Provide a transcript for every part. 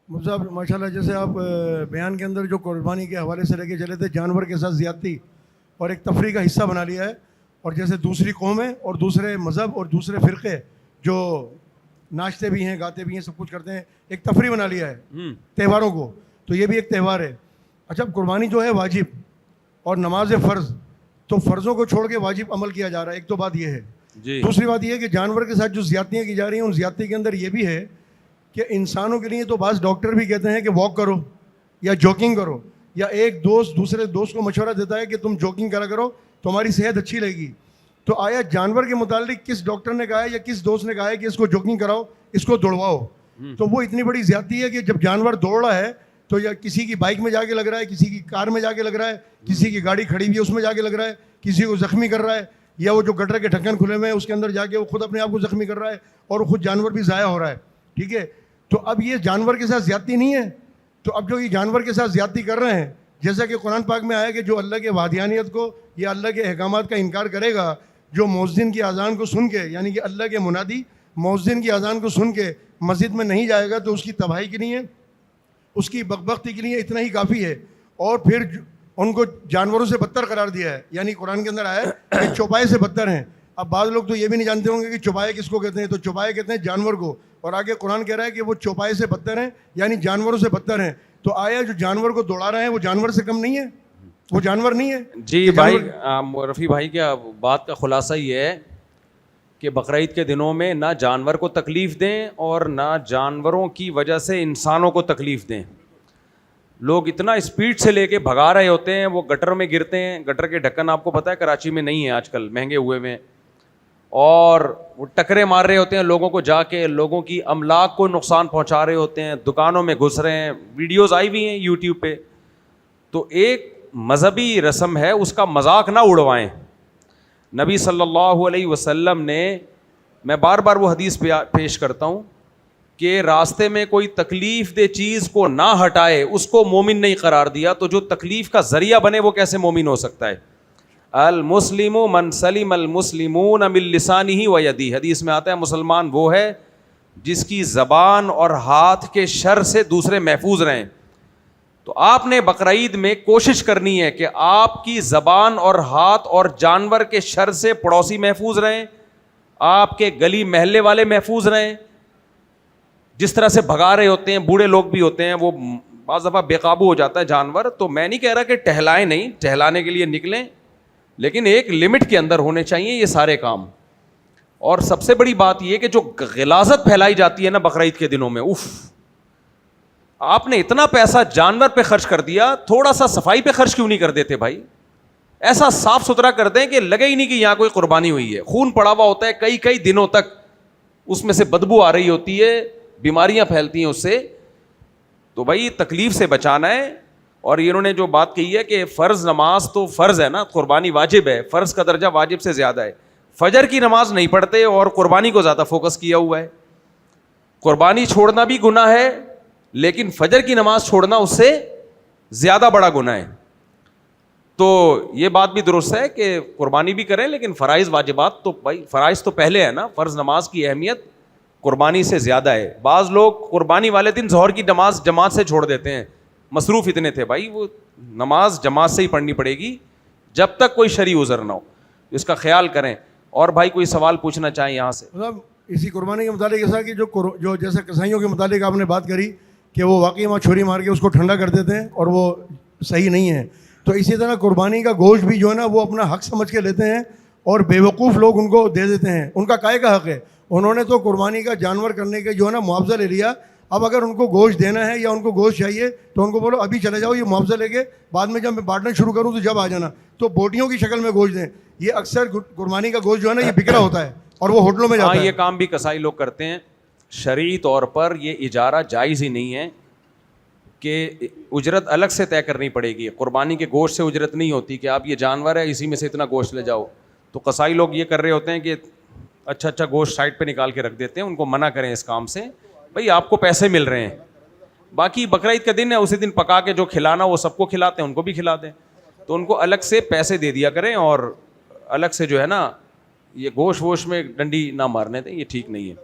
صاحب ماشاء اللہ، جیسے آپ بیان کے اندر جو قربانی کے حوالے سے لے کے چلے تھے، جانور کے ساتھ زیادتی اور ایک تفریح کا حصہ بنا لیا ہے، اور جیسے دوسری قومیں اور دوسرے مذہب اور دوسرے فرقے جو ناچتے بھی ہیں، گاتے بھی ہیں، سب کچھ کرتے ہیں، ایک تفریح بنا لیا ہے تہواروں کو، تو یہ بھی ایک تہوار ہے. اچھا، قربانی جو ہے واجب اور نماز فرض، تو فرضوں کو چھوڑ کے واجب عمل کیا جا رہا ہے، ایک تو بات یہ ہے. دوسری بات یہ ہے کہ جانور کے ساتھ جو زیادتیاں کی جا رہی ہیں، ان زیادتی کے اندر یہ بھی ہے کہ انسانوں کے لیے تو بعض ڈاکٹر بھی کہتے ہیں کہ واک کرو یا جاگنگ کرو، یا ایک دوست دوسرے دوست کو مشورہ دیتا ہے کہ تم جاگنگ کرا کرو تمہاری صحت اچھی رہے گی. تو آیا جانور کے متعلق کس ڈاکٹر نے کہا ہے یا کس دوست نے کہا ہے کہ اس کو جاگنگ کراؤ، اس کو دوڑواؤ؟ تو وہ اتنی بڑی زیادتی ہے کہ جب جانور دوڑ رہا ہے تو یا کسی کی بائک میں جا کے لگ رہا ہے، کسی کی کار میں جا کے لگ رہا ہے، کسی کی گاڑی کھڑی ہوئی ہے اس میں جا کے لگ رہا ہے، کسی کو زخمی کر رہا ہے، یا وہ جو گٹر کے ڈھکن کھلے ہوئے ہیں اس کے اندر جا کے وہ خود اپنے آپ کو زخمی کر رہا ہے، اور خود جانور بھی ضائع ہو رہا ہے. ٹھیک ہے، تو اب یہ جانور کے ساتھ زیادتی نہیں ہے. تو اب جو یہ جانور کے ساتھ زیادتی کر رہے ہیں، جیسا کہ قرآن پاک میں آیا کہ جو اللہ کے وحدانیت کو یا اللہ کے احکامات کا انکار کرے گا، جو مؤذن کی اذان کو سن کے، یعنی کہ اللہ کے منادی مؤذن کی اذان کو سن کے مسجد میں نہیں جائے گا، تو اس کی تباہی کے لیے، اس کی بدبختی کے لیے اتنا ہی کافی ہے. اور پھر ان کو جانوروں سے بدتر قرار دیا ہے، یعنی قرآن کے اندر آیا ہے کہ چوپائے سے بدتر ہیں. اب بعض لوگ تو یہ بھی نہیں جانتے ہوں گے کہ چوپائے کس کو کہتے ہیں، تو چوپائے کہتے ہیں جانور کو، اور آگے قرآن کہہ رہا ہے کہ وہ چوپائے سے بدتر ہیں، یعنی جانوروں سے بدتر ہیں. تو آیا جو جانور کو دوڑا رہے ہیں وہ جانور سے کم نہیں ہے؟ وہ جانور نہیں ہے؟ جی بھائی، رفیع بھائی کیا بات کا خلاصہ یہ ہے کہ بقرعید کے دنوں میں نہ جانور کو تکلیف دیں اور نہ جانوروں کی وجہ سے انسانوں کو تکلیف دیں. لوگ اتنا اسپیڈ سے لے کے بھگا رہے ہوتے ہیں، وہ گٹر میں گرتے ہیں. گٹر کے ڈھکن آپ کو پتہ ہے کراچی میں نہیں ہے آج کل، مہنگے ہوئے میں، اور وہ ٹکرے مار رہے ہوتے ہیں لوگوں کو، جا کے لوگوں کی املاک کو نقصان پہنچا رہے ہوتے ہیں، دکانوں میں گھس رہے ہیں. ویڈیوز آئی ہوئی ہیں یوٹیوب پہ. تو ایک مذہبی رسم ہے، اس کا مذاق نہ اڑوائیں. نبی صلی اللہ علیہ وسلم نے، میں بار بار وہ حدیث پیش کرتا ہوں کہ راستے میں کوئی تکلیف دہ چیز کو نہ ہٹائے اس کو مومن نہیں قرار دیا. تو جو تکلیف کا ذریعہ بنے وہ کیسے مومن ہو سکتا ہے؟ المسلم من سلم المسلمون من لسانہ و یدہ، حدیث میں آتا ہے مسلمان وہ ہے جس کی زبان اور ہاتھ کے شر سے دوسرے محفوظ رہیں. تو آپ نے بقرعید میں کوشش کرنی ہے کہ آپ کی زبان اور ہاتھ اور جانور کے شر سے پڑوسی محفوظ رہیں، آپ کے گلی محلے والے محفوظ رہیں. جس طرح سے بھگا رہے ہوتے ہیں، بوڑھے لوگ بھی ہوتے ہیں، وہ بعض دفعہ بے قابو ہو جاتا ہے جانور. تو میں نہیں کہہ رہا کہ ٹہلائیں نہیں، ٹہلانے کے لیے نکلیں، لیکن ایک لمٹ کے اندر ہونے چاہیے یہ سارے کام. اور سب سے بڑی بات یہ کہ جو غلاظت پھیلائی جاتی ہے نا بقرعید کے دنوں میں، آپ نے اتنا پیسہ جانور پہ خرچ کر دیا، تھوڑا سا صفائی پہ خرچ کیوں نہیں کر دیتے بھائی؟ ایسا صاف ستھرا کر دیں کہ لگے ہی نہیں کہ یہاں کوئی قربانی ہوئی ہے. خون پڑا ہوا ہوتا ہے کئی کئی دنوں تک، اس میں سے بدبو آ رہی ہوتی ہے، بیماریاں پھیلتی ہیں اس سے. تو بھائی تکلیف سے بچانا ہے. اور انہوں نے جو بات کہی ہے کہ فرض نماز تو فرض ہے نا، قربانی واجب ہے، فرض کا درجہ واجب سے زیادہ ہے. فجر کی نماز نہیں پڑھتے اور قربانی کو زیادہ فوکس کیا ہوا ہے. قربانی چھوڑنا بھی گناہ ہے، لیکن فجر کی نماز چھوڑنا اس سے زیادہ بڑا گناہ ہے. تو یہ بات بھی درست ہے کہ قربانی بھی کریں، لیکن فرائض واجبات تو بھائی فرائض تو پہلے ہے نا. فرض نماز کی اہمیت قربانی سے زیادہ ہے. بعض لوگ قربانی والے دن ظہر کی نماز جماعت سے چھوڑ دیتے ہیں، مصروف اتنے تھے. بھائی وہ نماز جماعت سے ہی پڑھنی پڑے گی جب تک کوئی شرعی عذر نہ ہو. اس کا خیال کریں. اور بھائی کوئی سوال پوچھنا چاہیں یہاں سے؟ مطلب اسی قربانی کے متعلق ایسا کہ جو جیسے کسائیوں کے متعلق آپ نے بات کری کہ وہ واقعی وہاں چھری مار کے اس کو ٹھنڈا کر دیتے ہیں اور وہ صحیح نہیں ہے. تو اسی طرح قربانی کا گوشت بھی جو ہے نا وہ اپنا حق سمجھ کے لیتے ہیں، اور بیوقوف لوگ ان کو دے دیتے ہیں. ان کا کائے کا حق ہے؟ انہوں نے تو قربانی کا جانور کرنے کے جو ہے نا معاوضہ لے لیا. اب اگر ان کو گوشت دینا ہے یا ان کو گوشت چاہیے تو ان کو بولو ابھی چلے جاؤ یہ معاوضہ لے کے، بعد میں جب میں بانٹنا شروع کروں تو جب آ جانا. تو بوٹیوں کی شکل میں گوشت دیں. یہ اکثر قربانی کا گوشت جو ہے نا یہ بکرا ہوتا ہے اور وہ ہوٹلوں میں جاتا ہے. یہ کام بھی کسائی لوگ کرتے ہیں. شرعی طور پر یہ اجارہ جائز ہی نہیں ہے کہ اجرت الگ سے طے کرنی پڑے گی. قربانی کے گوشت سے اجرت نہیں ہوتی کہ آپ یہ جانور ہے اسی میں سے اتنا گوشت لے جاؤ. تو قصائی لوگ یہ کر رہے ہوتے ہیں کہ اچھا گوشت سائڈ پہ نکال کے رکھ دیتے ہیں. ان کو منع کریں اس کام سے. بھائی آپ کو پیسے مل رہے ہیں. باقی بقرعید کا دن ہے، اسی دن پکا کے جو کھلانا وہ سب کو کھلاتے ہیں، ان کو بھی کھلا دیں. تو ان کو الگ سے پیسے دے دیا کریں اور الگ سے جو ہے نا یہ گوشت ووش میں ڈنڈی نہ مارنے دیں. یہ ٹھیک نہیں ہے.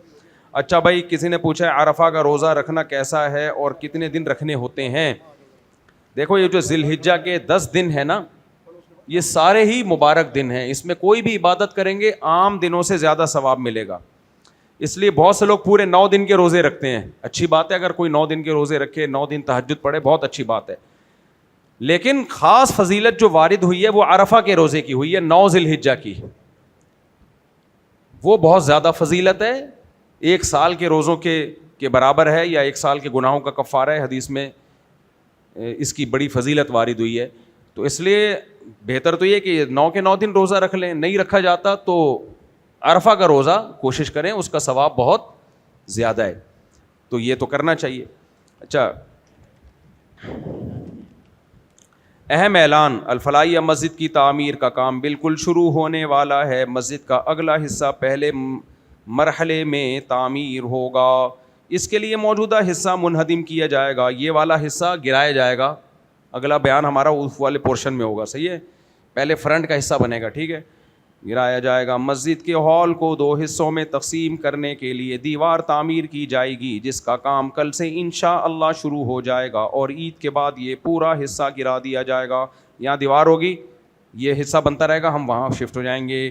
اچھا بھائی, کسی نے پوچھا ہے عرفہ کا روزہ رکھنا کیسا ہے اور کتنے دن رکھنے ہوتے ہیں. دیکھو یہ جو ذی الحجہ کے 10 دن ہے نا, یہ سارے ہی مبارک دن ہیں, اس میں کوئی بھی عبادت کریں گے عام دنوں سے زیادہ ثواب ملے گا. اس لیے بہت سے لوگ پورے 9 دن کے روزے رکھتے ہیں, اچھی بات ہے, اگر کوئی 9 دن کے روزے رکھے, 9 دن تہجد پڑھے, بہت اچھی بات ہے. لیکن خاص فضیلت جو وارد ہوئی ہے وہ عرفہ کے روزے کی ہوئی ہے, 9 ذی الحجہ کی. وہ بہت زیادہ فضیلت ہے, 1 سال کے روزوں کے برابر ہے, یا 1 سال کے گناہوں کا کفارہ ہے. حدیث میں اس کی بڑی فضیلت وارد ہوئی ہے. تو اس لیے بہتر تو یہ کہ 9 کے 9 دن روزہ رکھ لیں. نہیں رکھا جاتا تو عرفہ کا روزہ کوشش کریں, اس کا ثواب بہت زیادہ ہے, تو یہ تو کرنا چاہیے. اچھا, اہم اعلان, الفلاحیہ مسجد کی تعمیر کا کام بالکل شروع ہونے والا ہے. مسجد کا اگلا حصہ پہلے مرحلے میں تعمیر ہوگا. اس کے لیے موجودہ حصہ منہدم کیا جائے گا, یہ والا حصہ گرایا جائے گا. اگلا بیان ہمارا اس والے پورشن میں ہوگا, صحیح ہے. پہلے فرنٹ کا حصہ بنے گا, ٹھیک ہے, گرایا جائے گا. مسجد کے ہال کو 2 حصوں میں تقسیم کرنے کے لیے دیوار تعمیر کی جائے گی, جس کا کام کل سے انشاءاللہ شروع ہو جائے گا, اور عید کے بعد یہ پورا حصہ گرا دیا جائے گا. یہاں دیوار ہوگی, یہ حصہ بنتا رہے گا, ہم وہاں شفٹ ہو جائیں گے.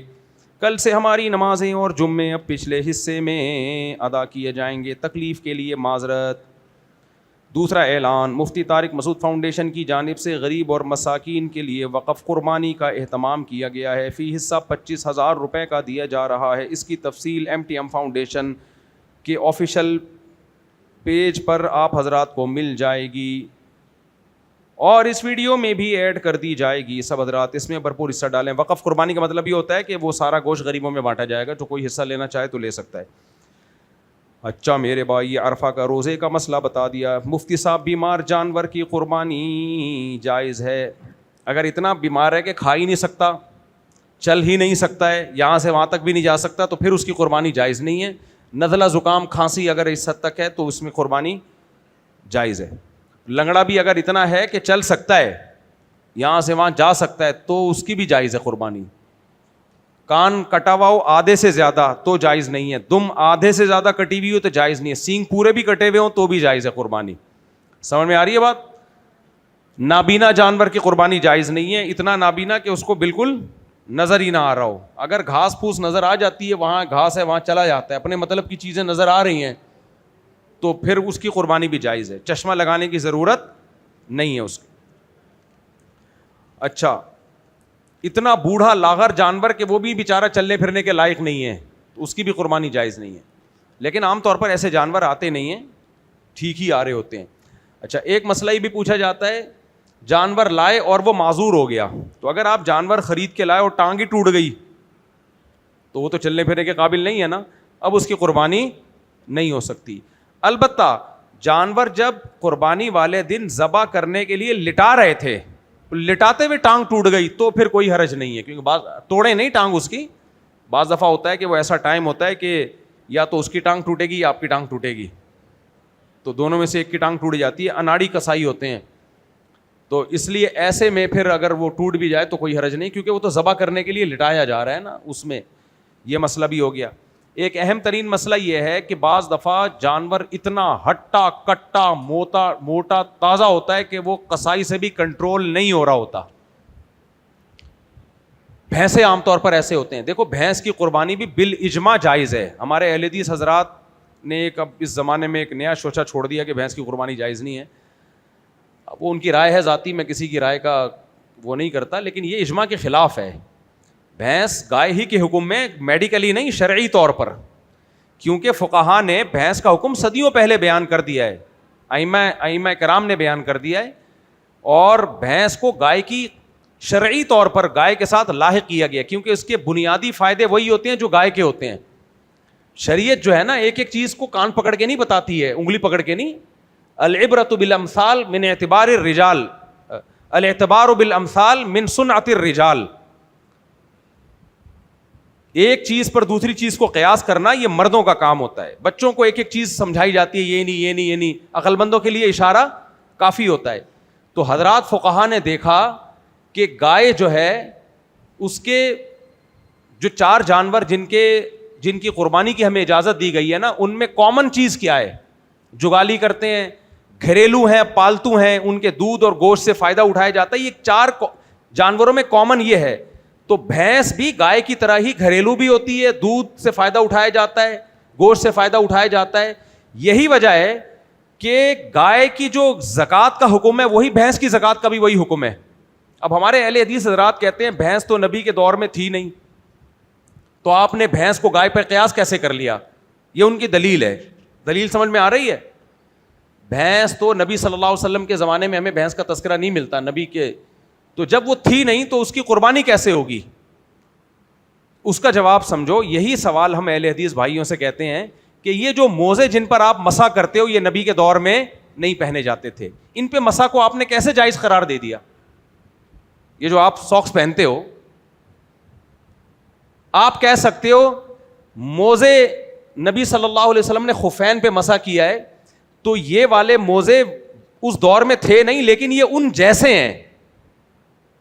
کل سے ہماری نمازیں اور جمعے اب پچھلے حصے میں ادا کیے جائیں گے. تکلیف کے لیے معذرت. دوسرا اعلان, مفتی طارق مسعود فاؤنڈیشن کی جانب سے غریب اور مساکین کے لیے وقف قربانی کا اہتمام کیا گیا ہے. فی حصہ 25,000 روپے کا دیا جا رہا ہے. اس کی تفصیل MTM فاؤنڈیشن کے آفیشیل پیج پر آپ حضرات کو مل جائے گی, اور اس ویڈیو میں بھی ایڈ کر دی جائے گی. سب حضرات اس میں بھرپور حصہ ڈالیں. وقف قربانی کا مطلب یہ ہوتا ہے کہ وہ سارا گوشت غریبوں میں بانٹا جائے گا, جو کوئی حصہ لینا چاہے تو لے سکتا ہے. اچھا میرے بھائی, یہ عرفہ کا روزے کا مسئلہ بتا دیا. مفتی صاحب, بیمار جانور کی قربانی جائز ہے؟ اگر اتنا بیمار ہے کہ کھا ہی نہیں سکتا, چل ہی نہیں سکتا ہے, یہاں سے وہاں تک بھی نہیں جا سکتا, تو پھر اس کی قربانی جائز نہیں ہے. نزلہ زکام کھانسی اگر اس حد تک ہے تو اس میں قربانی جائز ہے. لنگڑا بھی اگر اتنا ہے کہ چل سکتا ہے, یہاں سے وہاں جا سکتا ہے, تو اس کی بھی جائز ہے قربانی. کان کٹا ہوا ہو آدھے سے زیادہ تو جائز نہیں ہے. دم آدھے سے زیادہ کٹی ہوئی ہو تو جائز نہیں ہے. سینگ پورے بھی کٹے ہوئے ہوں تو بھی جائز ہے قربانی. سمجھ میں آ رہی ہے بات؟ نابینا جانور کی قربانی جائز نہیں ہے. اتنا نابینا کہ اس کو بالکل نظر ہی نہ آ رہا ہو. اگر گھاس پھوس نظر آ جاتی ہے, وہاں گھاس ہے وہاں چلا جاتا ہے, اپنے مطلب کی چیزیں نظر آ رہی ہیں, تو پھر اس کی قربانی بھی جائز ہے. چشمہ لگانے کی ضرورت نہیں ہے اس کی. اچھا, اتنا بوڑھا لاغر جانور کہ وہ بھی بیچارہ چلنے پھرنے کے لائق نہیں ہے, اس کی بھی قربانی جائز نہیں ہے. لیکن عام طور پر ایسے جانور آتے نہیں ہیں, ٹھیک ہی آ رہے ہوتے ہیں. اچھا, ایک مسئلہ یہ بھی پوچھا جاتا ہے, جانور لائے اور وہ معذور ہو گیا, تو اگر آپ جانور خرید کے لائے اور ٹانگ ہی ٹوٹ گئی تو وہ تو چلنے پھرنے کے قابل نہیں ہے نا, اب اس کی قربانی نہیں ہو سکتی. البتہ جانور جب قربانی والے دن ذبح کرنے کے لیے لٹا رہے تھے, لٹاتے ہوئے ٹانگ ٹوٹ گئی تو پھر کوئی حرج نہیں ہے, کیونکہ بعض توڑے نہیں ٹانگ اس کی. بعض دفعہ ہوتا ہے کہ وہ ایسا ٹائم ہوتا ہے کہ یا تو اس کی ٹانگ ٹوٹے گی یا آپ کی ٹانگ ٹوٹے گی, تو دونوں میں سے ایک کی ٹانگ ٹوٹ جاتی ہے. اناڑی کسائی ہوتے ہیں, تو اس لیے ایسے میں پھر اگر وہ ٹوٹ بھی جائے تو کوئی حرج نہیں, کیونکہ وہ تو ذبح کرنے کے لیے لٹایا جا رہا ہے نا, اس میں یہ مسئلہ بھی ہو گیا. ایک اہم ترین مسئلہ یہ ہے کہ بعض دفعہ جانور اتنا ہٹا کٹا موٹا تازہ ہوتا ہے کہ وہ کسائی سے بھی کنٹرول نہیں ہو رہا ہوتا. بھینسیں عام طور پر ایسے ہوتے ہیں. دیکھو, بھینس کی قربانی بھی بالاجماع جائز ہے. ہمارے اہل حدیث حضرات نے اب اس زمانے میں ایک نیا شوچہ چھوڑ دیا کہ بھینس کی قربانی جائز نہیں ہے. اب وہ ان کی رائے ہے ذاتی, میں کسی کی رائے کا وہ نہیں کرتا, لیکن یہ اجماع کے خلاف ہے. بھینس گائے ہی کے حکم میں, میڈیکلی نہیں, شرعی طور پر, کیونکہ فقہا نے بھینس کا حکم صدیوں پہلے بیان کر دیا ہے, ائمہ کرام نے بیان کر دیا ہے, اور بھینس کو گائے کی شرعی طور پر گائے کے ساتھ لاحق کیا گیا, کیونکہ اس کے بنیادی فائدے وہی ہوتے ہیں جو گائے کے ہوتے ہیں. شریعت جو ہے نا, ایک ایک چیز کو کان پکڑ کے نہیں بتاتی ہے, انگلی پکڑ کے نہیں. العبرۃ بالامثال من اعتبار الرجال, الاعتبار بالامثال من صنعۃ الرجال. ایک چیز پر دوسری چیز کو قیاس کرنا یہ مردوں کا کام ہوتا ہے. بچوں کو ایک ایک چیز سمجھائی جاتی ہے, یہ نہیں یہ نہیں یہ نہیں, عقل مندوں کے لیے اشارہ کافی ہوتا ہے. تو حضرات فقہا نے دیکھا کہ گائے جو ہے, اس کے جو 4 جانور جن کے جن کی قربانی کی ہمیں اجازت دی گئی ہے نا, ان میں کامن چیز کیا ہے؟ جگالی کرتے ہیں, گھریلو ہیں, پالتو ہیں, ان کے دودھ اور گوشت سے فائدہ اٹھایا جاتا ہے. یہ 4 جانوروں میں کامن یہ ہے. تو بھینس بھی گائے کی طرح ہی گھریلو بھی ہوتی ہے, دودھ سے فائدہ اٹھایا جاتا ہے, گوشت سے فائدہ اٹھایا جاتا ہے. یہی وجہ ہے کہ گائے کی جو زکوٰۃ کا حکم ہے وہی بھینس کی زکوٰۃ کا بھی وہی حکم ہے. اب ہمارے اہل حدیث حضرات کہتے ہیں بھینس تو نبی کے دور میں تھی نہیں, تو آپ نے بھینس کو گائے پر قیاس کیسے کر لیا؟ یہ ان کی دلیل ہے. دلیل سمجھ میں آ رہی ہے؟ بھینس تو نبی صلی اللہ علیہ وسلم کے زمانے میں ہمیں بھینس کا تذکرہ نہیں ملتا نبی کے, تو جب وہ تھی نہیں تو اس کی قربانی کیسے ہوگی؟ اس کا جواب سمجھو. یہی سوال ہم اہل حدیث بھائیوں سے کہتے ہیں کہ یہ جو موزے جن پر آپ مسح کرتے ہو یہ نبی کے دور میں نہیں پہنے جاتے تھے, ان پہ مسح کو آپ نے کیسے جائز قرار دے دیا؟ یہ جو آپ ساکس پہنتے ہو, آپ کہہ سکتے ہو موزے نبی صلی اللہ علیہ وسلم نے خفین پہ مسح کیا ہے, تو یہ والے موزے اس دور میں تھے نہیں لیکن یہ ان جیسے ہیں,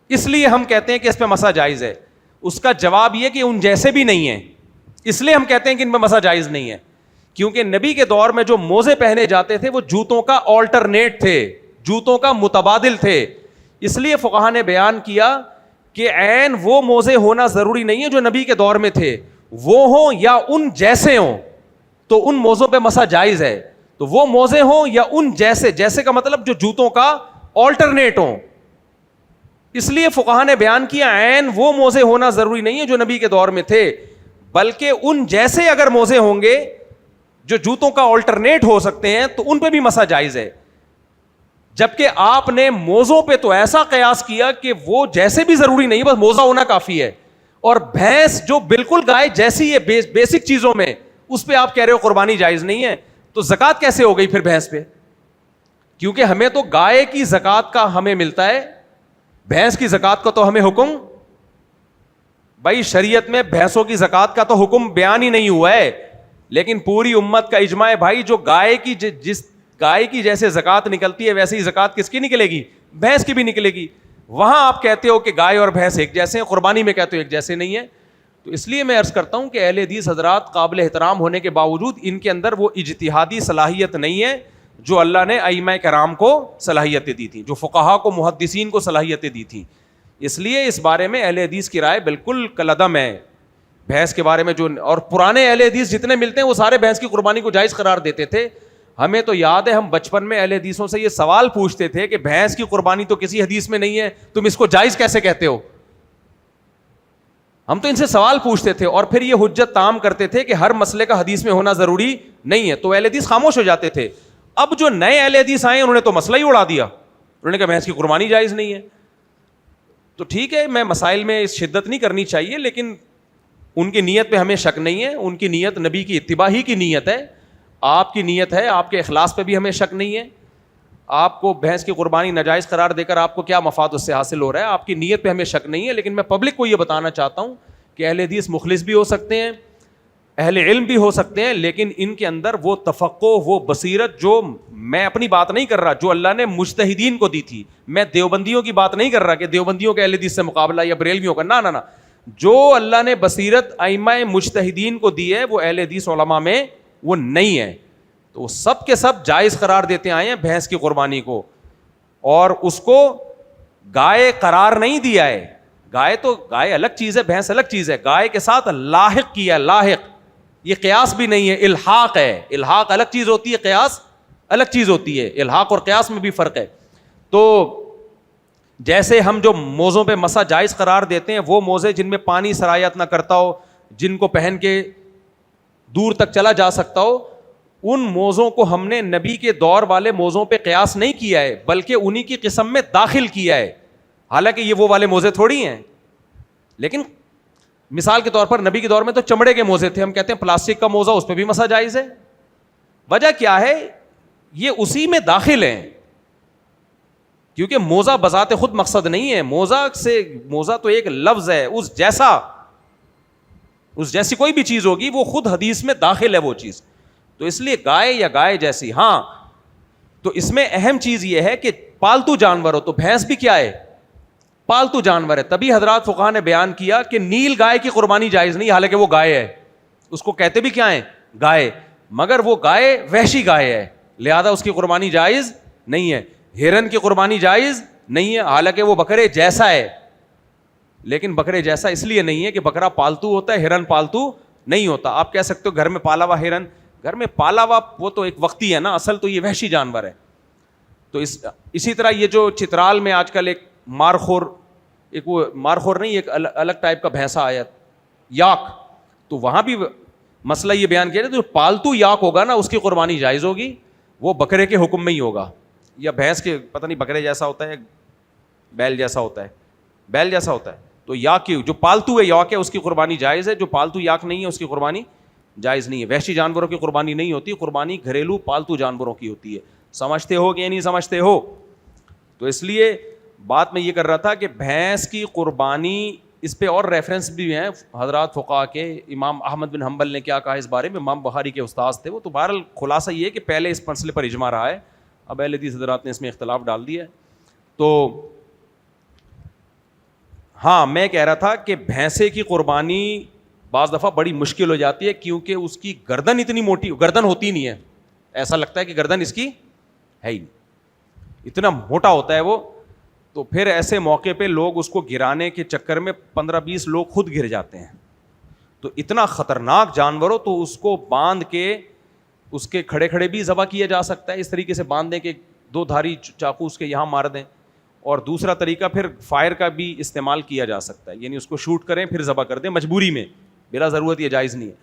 اس لیے ہم کہتے ہیں کہ اس پہ مسح جائز ہے. اس کا جواب یہ کہ ان جیسے بھی نہیں ہیں, اس لیے ہم کہتے ہیں کہ ان پہ مسح جائز نہیں ہے, کیونکہ نبی کے دور میں جو موزے پہنے جاتے تھے وہ جوتوں کا آلٹرنیٹ تھے, جوتوں کا متبادل تھے. اس لیے فقہا نے بیان کیا کہ عین وہ موزے ہونا ضروری نہیں ہے جو نبی کے دور میں تھے, وہ ہوں یا ان جیسے ہوں تو ان موزوں پہ مسح جائز ہے. تو وہ موزے ہوں یا ان جیسے, جیسے کا مطلب جو جوتوں کا آلٹرنیٹ ہوں. اس لیے فقہا نے بیان کیا عین وہ موزے ہونا ضروری نہیں ہے جو نبی کے دور میں تھے, بلکہ ان جیسے اگر موزے ہوں گے جو جوتوں کا آلٹرنیٹ ہو سکتے ہیں تو ان پہ بھی مسح جائز ہے. جبکہ آپ نے موزوں پہ تو ایسا قیاس کیا کہ وہ جیسے بھی ضروری نہیں, بس موزہ ہونا کافی ہے. اور بھینس جو بالکل گائے جیسی ہے بیسک چیزوں میں, اس پہ آپ کہہ رہے ہو قربانی جائز نہیں ہے, تو زکوٰۃ کیسے ہو گئی پھر بھینس پہ؟ کیونکہ ہمیں تو گائے کی زکوٰۃ کا ہمیں ملتا ہے, بھینس کی زکوٰۃ کا تو ہمیں حکم, بھائی شریعت میں بھینسوں کی زکوٰۃ کا تو حکم بیان ہی نہیں ہوا ہے, لیکن پوری امت کا اجماع ہے بھائی جو گائے کی جس گائے کی جیسے زکوٰۃ نکلتی ہے ویسے ہی زکوٰۃ کس کی نکلے گی؟ بھینس کی بھی نکلے گی. وہاں آپ کہتے ہو کہ گائے اور بھینس ایک جیسے ہیں, قربانی میں کہتے ہو ایک جیسے نہیں ہے. تو اس لیے میں عرض کرتا ہوں کہ اہل حدیث حضرات قابل احترام ہونے کے باوجود ان کے اندر وہ اجتہادی صلاحیت نہیں ہے جو اللہ نے ائمہ کرام کو صلاحیتیں دی تھیں, جو فقہا کو محدثین کو صلاحیتیں دی تھیں. اس لیے اس بارے میں اہل حدیث کی رائے بالکل کالعدم ہے بھینس کے بارے میں. جو اور پرانے اہل حدیث جتنے ملتے ہیں وہ سارے بھینس کی قربانی کو جائز قرار دیتے تھے. ہمیں تو یاد ہے ہم بچپن میں اہل حدیثوں سے یہ سوال پوچھتے تھے کہ بھینس کی قربانی تو کسی حدیث میں نہیں ہے, تم اس کو جائز کیسے کہتے ہو؟ ہم تو ان سے سوال پوچھتے تھے اور پھر یہ حجت تام کرتے تھے کہ ہر مسئلے کا حدیث میں ہونا ضروری نہیں ہے, تو اہل حدیث خاموش ہو جاتے تھے. اب جو نئے اہل حدیث آئے انہوں نے تو مسئلہ ہی اڑا دیا, انہوں نے کہا بھینس کی قربانی جائز نہیں ہے. تو ٹھیک ہے, میں مسائل میں شدت نہیں کرنی چاہیے, لیکن ان کی نیت پہ ہمیں شک نہیں ہے, ان کی نیت نبی کی اتباع ہی کی نیت ہے, آپ کی نیت ہے, آپ کے اخلاص پہ بھی ہمیں شک نہیں ہے. آپ کو بھینس کی قربانی ناجائز قرار دے کر آپ کو کیا مفاد اس سے حاصل ہو رہا ہے, آپ کی نیت پہ ہمیں شک نہیں ہے. لیکن میں پبلک کو یہ بتانا چاہتا ہوں کہ اہل حدیث مخلص بھی ہو سکتے ہیں, اہل علم بھی ہو سکتے ہیں, لیکن ان کے اندر وہ تفقہ, وہ بصیرت, جو میں اپنی بات نہیں کر رہا, جو اللہ نے مجتہدین کو دی تھی. میں دیوبندیوں کی بات نہیں کر رہا کہ دیوبندیوں کے اہل حدیث سے مقابلہ یا بریلویوں کا, نہ, جو اللہ نے بصیرت ائمہ مجتہدین کو دی ہے وہ اہل حدیث علماء میں وہ نہیں ہے. تو سب کے سب جائز قرار دیتے آئے ہیں بھینس کی قربانی کو, اور اس کو گائے قرار نہیں دیا ہے. گائے الگ چیز ہے, بھینس الگ چیز ہے, گائے کے ساتھ لاحق کیا, لاحق. یہ قیاس بھی نہیں ہے, الحاق ہے. الحاق الگ چیز ہوتی ہے, قیاس الگ چیز ہوتی ہے. الحاق اور قیاس میں بھی فرق ہے. تو جیسے ہم جو موزوں پہ مسح جائز قرار دیتے ہیں, وہ موزے جن میں پانی سرایت نہ کرتا ہو, جن کو پہن کے دور تک چلا جا سکتا ہو, ان موزوں کو ہم نے نبی کے دور والے موزوں پہ قیاس نہیں کیا ہے, بلکہ انہی کی قسم میں داخل کیا ہے. حالانکہ یہ وہ والے موزے تھوڑی ہیں, لیکن مثال کے طور پر نبی کے دور میں تو چمڑے کے موزے تھے, ہم کہتے ہیں پلاسٹک کا موزہ, اس پہ بھی مسح جائز ہے. وجہ کیا ہے؟ یہ اسی میں داخل ہیں, کیونکہ موزہ بذات خود مقصد نہیں ہے. موزہ تو ایک لفظ ہے, اس جیسی کوئی بھی چیز ہوگی وہ خود حدیث میں داخل ہے وہ چیز. تو اس لیے گائے یا گائے جیسی, ہاں تو اس میں اہم چیز یہ ہے کہ پالتو جانور ہو. تو بھینس بھی کیا ہے؟ پالتو جانور ہے. تبھی حضرات فقہا نے بیان کیا کہ نیل گائے کی قربانی جائز نہیں, حالانکہ وہ گائے ہے. اس کو کہتے بھی کیا ہیں؟ گائے. مگر وہ گائے وحشی گائے ہے, لہذا اس کی قربانی جائز نہیں ہے. ہرن کی قربانی جائز نہیں ہے, حالانکہ وہ بکرے جیسا ہے, لیکن بکرے جیسا اس لیے نہیں ہے کہ بکرا پالتو ہوتا ہے, ہرن پالتو نہیں ہوتا. آپ کہہ سکتے ہو گھر میں پالا ہوا ہرن, گھر میں پالا ہوا وہ تو ایک وقتی ہے نا, اصل تو یہ وحشی جانور ہے. تو اسی طرح یہ جو چترال میں آج کل ایک مارخور, ایک وہ مارخور نہیں, ایک الگ ٹائپ کا بھینسا آیا یاک, تو وہاں بھی مسئلہ یہ بیان کیا جائے جو پالتو یاک ہوگا نا اس کی قربانی جائز ہوگی, وہ بکرے کے حکم میں ہی ہوگا, یا بھینس کے پتہ نہیں بکرے جیسا ہوتا ہے, بیل جیسا ہوتا ہے, بیل جیسا ہوتا ہے. تو یاک کی جو پالتو ہے یاک ہے اس کی قربانی جائز ہے, جو پالتو یاک نہیں ہے اس کی قربانی جائز نہیں ہے. وحشی جانوروں کی قربانی نہیں ہوتی, قربانی گھریلو پالتو جانوروں کی ہوتی ہے. سمجھتے ہو کہ نہیں سمجھتے ہو؟ تو اس لیے بات میں یہ کر رہا تھا کہ بھینس کی قربانی, اس پہ اور ریفرنس بھی ہیں حضرات فقہا کے. امام احمد بن حنبل نے کیا کہا اس بارے میں, امام بخاری کے استاد تھے وہ. تو بہرحال خلاصہ یہ ہے کہ پہلے اس مسئلے پر اجماع رہا ہے, اب اہل حدیث حضرات نے اس میں اختلاف ڈال دیا ہے. تو ہاں میں کہہ رہا تھا کہ بھینسے کی قربانی بعض دفعہ بڑی مشکل ہو جاتی ہے, کیونکہ اس کی گردن اتنی موٹی, گردن ہوتی نہیں ہے, ایسا لگتا ہے کہ گردن اس کی ہے ہی نہیں, اتنا موٹا ہوتا ہے وہ. تو پھر ایسے موقع پہ لوگ اس کو گرانے کے چکر میں 15-20 لوگ خود گر جاتے ہیں. تو اتنا خطرناک جانور ہو تو اس کو باندھ کے اس کے کھڑے کھڑے بھی ذبح کیا جا سکتا ہے, اس طریقے سے باندھ دیں کہ 2 دھاری چاقو اس کے یہاں مار دیں. اور دوسرا طریقہ پھر فائر کا بھی استعمال کیا جا سکتا ہے, یعنی اس کو شوٹ کریں پھر ذبح کر دیں مجبوری میں, بلا ضرورت یہ جائز نہیں ہے.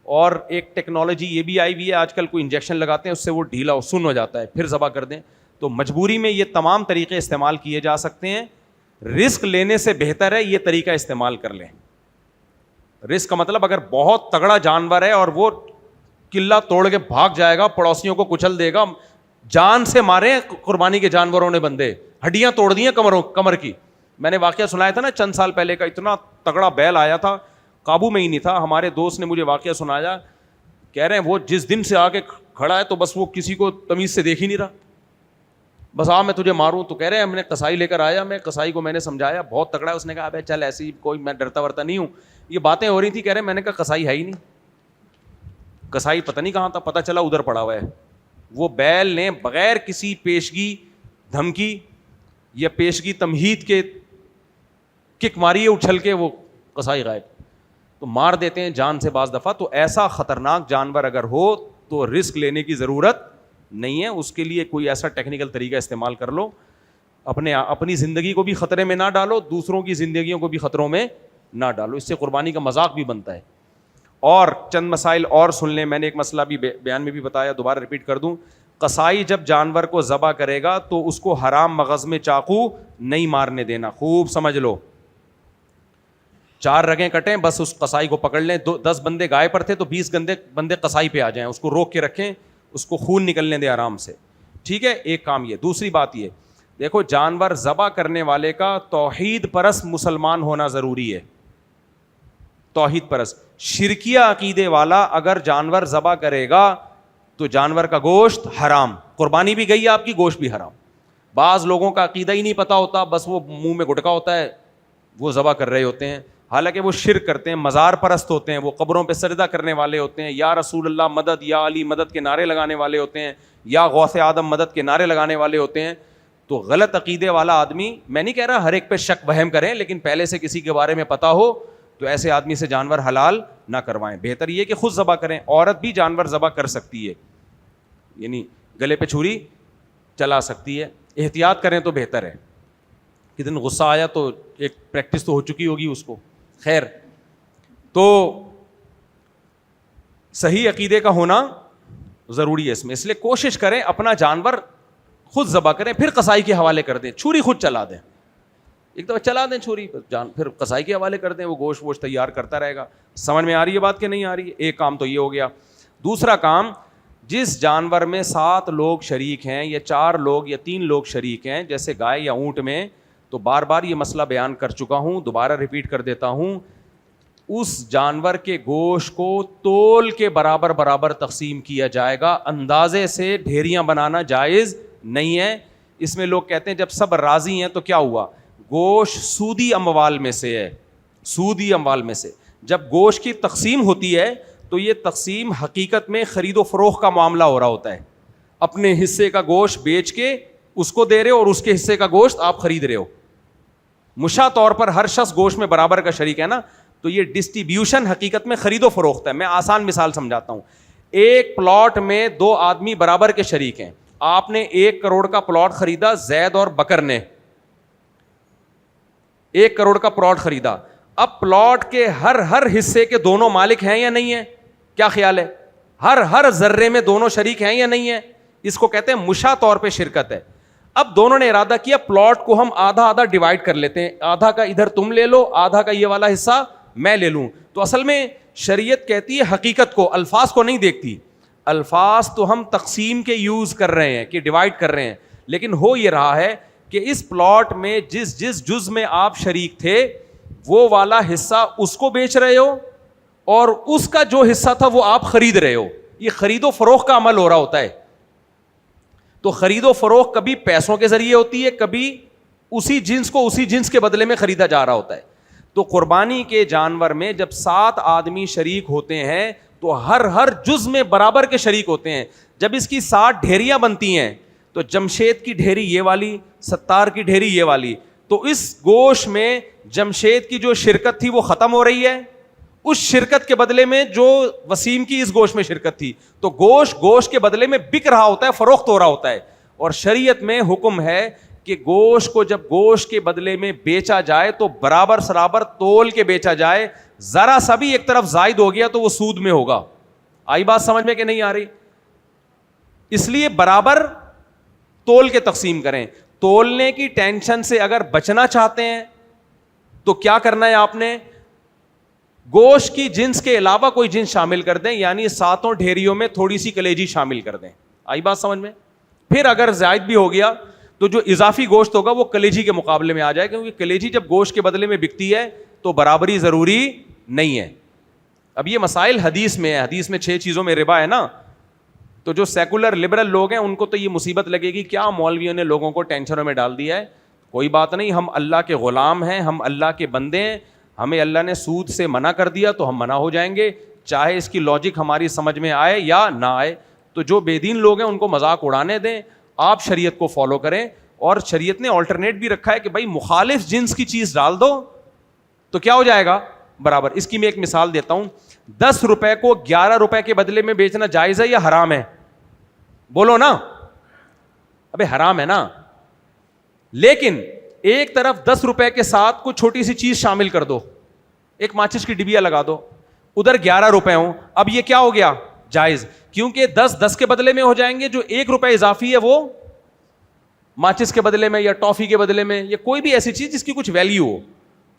اور ایک ٹیکنالوجی یہ بھی آئی ہوئی ہے آج کل, کوئی انجیکشن لگاتے ہیں اس سے وہ ڈھیلا سن ہو جاتا ہے, پھر ذبح کر دیں. تو مجبوری میں یہ تمام طریقے استعمال کیے جا سکتے ہیں. رسک لینے سے بہتر ہے یہ طریقہ استعمال کر لیں. رسک کا مطلب اگر بہت تگڑا جانور ہے اور وہ قلعہ توڑ کے بھاگ جائے گا, پڑوسیوں کو کچل دے گا, جان سے مارے قربانی کے جانوروں نے بندے, ہڈیاں توڑ دی ہیں کمر کی. میں نے واقعہ سنایا تھا نا چند سال پہلے کا, اتنا تگڑا بیل آیا تھا, قابو میں ہی نہیں تھا. ہمارے دوست نے مجھے واقعہ سنایا, کہہ رہے ہیں وہ جس دن سے آ کے کھڑا ہے تو بس وہ کسی کو تمیز سے دیکھ ہی نہیں رہا, بس میں تجھے ماروں. تو کہہ رہے ہیں ہم نے کسائی لے کر آیا, میں کسائی کو میں نے سمجھایا بہت تگڑا ہے, اس نے کہا ابے چل ایسی کوئی میں ڈرتا ورتا نہیں ہوں. یہ باتیں ہو رہی تھی, کہہ رہے ہیں میں نے کہا کسائی ہے ہی نہیں, کسائی پتہ نہیں کہاں تھا, پتہ چلا ادھر پڑا ہوا ہے. وہ بیل نے بغیر کسی پیشگی دھمکی یا پیشگی تمہید کے کک ماری ہے اچھل کے, وہ کسائی غائب. تو مار دیتے ہیں جان سے بعض دفعہ. تو ایسا خطرناک جانور اگر ہو تو رسک لینے کی ضرورت نہیں ہے, اس کے لیے کوئی ایسا ٹیکنیکل طریقہ استعمال کر لو. اپنی زندگی کو بھی خطرے میں نہ ڈالو, دوسروں کی زندگیوں کو بھی خطروں میں نہ ڈالو, اس سے قربانی کا مذاق بھی بنتا ہے. اور چند مسائل اور سن لیں, میں نے ایک مسئلہ بھی بیان میں بھی بتایا, دوبارہ ریپیٹ کر دوں. قصائی جب جانور کو ذبح کرے گا تو اس کو حرام مغز میں چاقو نہیں مارنے دینا, خوب سمجھ لو. 4 رگیں کٹیں, بس اس قصائی کو پکڑ لیں. 10 بندے گائے پر تھے تو 20 بندے قصائی پہ آ جائیں, اس کو روک کے رکھیں, اس کو خون نکلنے دیں آرام سے, ٹھیک ہے. ایک کام یہ. دوسری بات یہ دیکھو, جانور ذبح کرنے والے کا توحید پرست مسلمان ہونا ضروری ہے. توحید پرست شرکیہ عقیدے والا اگر جانور ذبح کرے گا تو جانور کا گوشت حرام, قربانی بھی گئی آپ کی, گوشت بھی حرام. بعض لوگوں کا عقیدہ ہی نہیں پتہ ہوتا, بس وہ منہ میں گٹکا ہوتا ہے, وہ ذبح کر رہے ہوتے ہیں, حالانکہ وہ شرک کرتے ہیں, مزار پرست ہوتے ہیں, وہ قبروں پہ سجدہ کرنے والے ہوتے ہیں, یا رسول اللہ مدد, یا علی مدد کے نعرے لگانے والے ہوتے ہیں, یا غوث آدم مدد کے نعرے لگانے والے ہوتے ہیں. تو غلط عقیدے والا آدمی, میں نہیں کہہ رہا ہر ایک پہ شک وہم کریں, لیکن پہلے سے کسی کے بارے میں پتہ ہو تو ایسے آدمی سے جانور حلال نہ کروائیں. بہتر یہ کہ خود ذبح کریں. عورت بھی جانور ذبح کر سکتی ہے, یعنی گلے پہ چھری چلا سکتی ہے, احتیاط کریں تو بہتر ہے. کتنے دن غصہ آیا تو ایک پریکٹس تو ہو چکی ہوگی اس کو. خیر, تو صحیح عقیدے کا ہونا ضروری ہے اس میں, اس لیے کوشش کریں اپنا جانور خود ذبح کریں, پھر قصائی کے حوالے کر دیں. چھری خود چلا دیں, ایک دفعہ چلا دیں چھری, پھر قصائی کے حوالے کر دیں, وہ گوشت تیار کرتا رہے گا. سمجھ میں آ رہی ہے بات کہ نہیں آ رہی ہے؟ ایک کام تو یہ ہو گیا. دوسرا کام, جس جانور میں 7 لوگ شریک ہیں یا 4 لوگ یا 3 لوگ شریک ہیں, جیسے گائے یا اونٹ میں, تو بار بار یہ مسئلہ بیان کر چکا ہوں, دوبارہ ریپیٹ کر دیتا ہوں, اس جانور کے گوشت کو تول کے برابر تقسیم کیا جائے گا. اندازے سے ڈھیریاں بنانا جائز نہیں ہے. اس میں لوگ کہتے ہیں جب سب راضی ہیں تو کیا ہوا, گوشت سودی اموال میں سے ہے, سودی اموال میں سے. جب گوشت کی تقسیم ہوتی ہے تو یہ تقسیم حقیقت میں خرید و فروخت کا معاملہ ہو رہا ہوتا ہے. اپنے حصے کا گوشت بیچ کے اس کو دے رہے ہو اور اس کے حصے کا گوشت آپ خرید رہے ہو. مشاع طور پر ہر شخص گوشت میں برابر کا شریک ہے نا, تو یہ ڈسٹریبیوشن حقیقت میں خرید و فروخت ہے. میں آسان مثال سمجھاتا ہوں. ایک پلاٹ میں 2 آدمی برابر کے شریک ہیں. آپ نے 1 کروڑ کا پلاٹ خریدا, زید اور بکر نے 1 کروڑ کا پلاٹ خریدا. اب پلاٹ کے ہر حصے کے دونوں مالک ہیں یا نہیں ہیں؟ کیا خیال ہے؟ ہر ذرے میں دونوں شریک ہیں یا نہیں ہیں؟ اس کو کہتے ہیں مشاع طور پہ شرکت ہے. اب دونوں نے ارادہ کیا پلاٹ کو ہم آدھا ڈیوائڈ کر لیتے ہیں, آدھا کا ادھر تم لے لو, آدھا کا یہ والا حصہ میں لے لوں. تو اصل میں شریعت کہتی ہے حقیقت کو, الفاظ کو نہیں دیکھتی. الفاظ تو ہم تقسیم کے یوز کر رہے ہیں کہ ڈیوائڈ کر رہے ہیں, لیکن ہو یہ رہا ہے کہ اس پلاٹ میں جس جز میں آپ شریک تھے وہ والا حصہ اس کو بیچ رہے ہو اور اس کا جو حصہ تھا وہ آپ خرید رہے ہو. یہ خرید و فروخت کا عمل ہو رہا ہوتا ہے. تو خرید و فروخت کبھی پیسوں کے ذریعے ہوتی ہے, کبھی اسی جنس کو اسی جنس کے بدلے میں خریدا جا رہا ہوتا ہے. تو قربانی کے جانور میں جب 7 آدمی شریک ہوتے ہیں تو ہر جز میں برابر کے شریک ہوتے ہیں. جب اس کی 7 ڈھیریاں بنتی ہیں تو جمشید کی ڈھیری یہ والی, ستار کی ڈھیری یہ والی, تو اس گوشت میں جمشید کی جو شرکت تھی وہ ختم ہو رہی ہے, اس شرکت کے بدلے میں جو وسیم کی اس گوشت میں شرکت تھی, تو گوشت کے بدلے میں بک رہا ہوتا ہے, فروخت ہو رہا ہوتا ہے. اور شریعت میں حکم ہے کہ گوشت کو جب گوشت کے بدلے میں بیچا جائے تو برابر سرابر تول کے بیچا جائے. ذرا سا بھی ایک طرف زائد ہو گیا تو وہ سود میں ہوگا. آئی بات سمجھ میں کہ نہیں آ رہی؟ اس لیے برابر تول کے تقسیم کریں. تولنے کی ٹینشن سے اگر بچنا چاہتے ہیں تو کیا کرنا ہے آپ نے, گوشت کی جنس کے علاوہ کوئی جنس شامل کر دیں, یعنی 7 ڈھیریوں میں تھوڑی سی کلیجی شامل کر دیں. آئی بات سمجھ میں؟ پھر اگر زائد بھی ہو گیا تو جو اضافی گوشت ہوگا وہ کلیجی کے مقابلے میں آ جائے, کیونکہ کلیجی جب گوشت کے بدلے میں بکتی ہے تو برابری ضروری نہیں ہے. اب یہ مسائل حدیث میں ہے, حدیث میں 6 چیزوں میں ربا ہے نا, تو جو سیکولر لبرل لوگ ہیں ان کو تو یہ مصیبت لگے گی, کیا مولویوں نے لوگوں کو ٹینشنوں میں ڈال دیا ہے. کوئی بات نہیں, ہم اللہ کے غلام ہیں, ہم اللہ کے بندے ہیں, ہمیں اللہ نے سود سے منع کر دیا تو ہم منع ہو جائیں گے, چاہے اس کی لاجک ہماری سمجھ میں آئے یا نہ آئے. تو جو بے دین لوگ ہیں ان کو مذاق اڑانے دیں, آپ شریعت کو فالو کریں. اور شریعت نے آلٹرنیٹ بھی رکھا ہے کہ بھائی مخالف جنس کی چیز ڈال دو تو کیا ہو جائے گا, برابر. اس کی میں ایک مثال دیتا ہوں. 10 روپے کو 11 روپے کے بدلے میں بیچنا جائز ہے یا حرام ہے؟ بولو نا. ابے حرام ہے نا. لیکن ایک طرف 10 روپے کے ساتھ کوئی چھوٹی سی چیز شامل کر دو, ایک ماچس کی ڈبیا لگا دو, ادھر 11 روپے ہوں, اب یہ کیا ہو گیا, جائز. کیونکہ 10 کے بدلے میں ہو جائیں گے, جو 1 روپے اضافی ہے وہ ماچس کے بدلے میں یا ٹافی کے بدلے میں یا کوئی بھی ایسی چیز جس کی کچھ ویلیو ہو.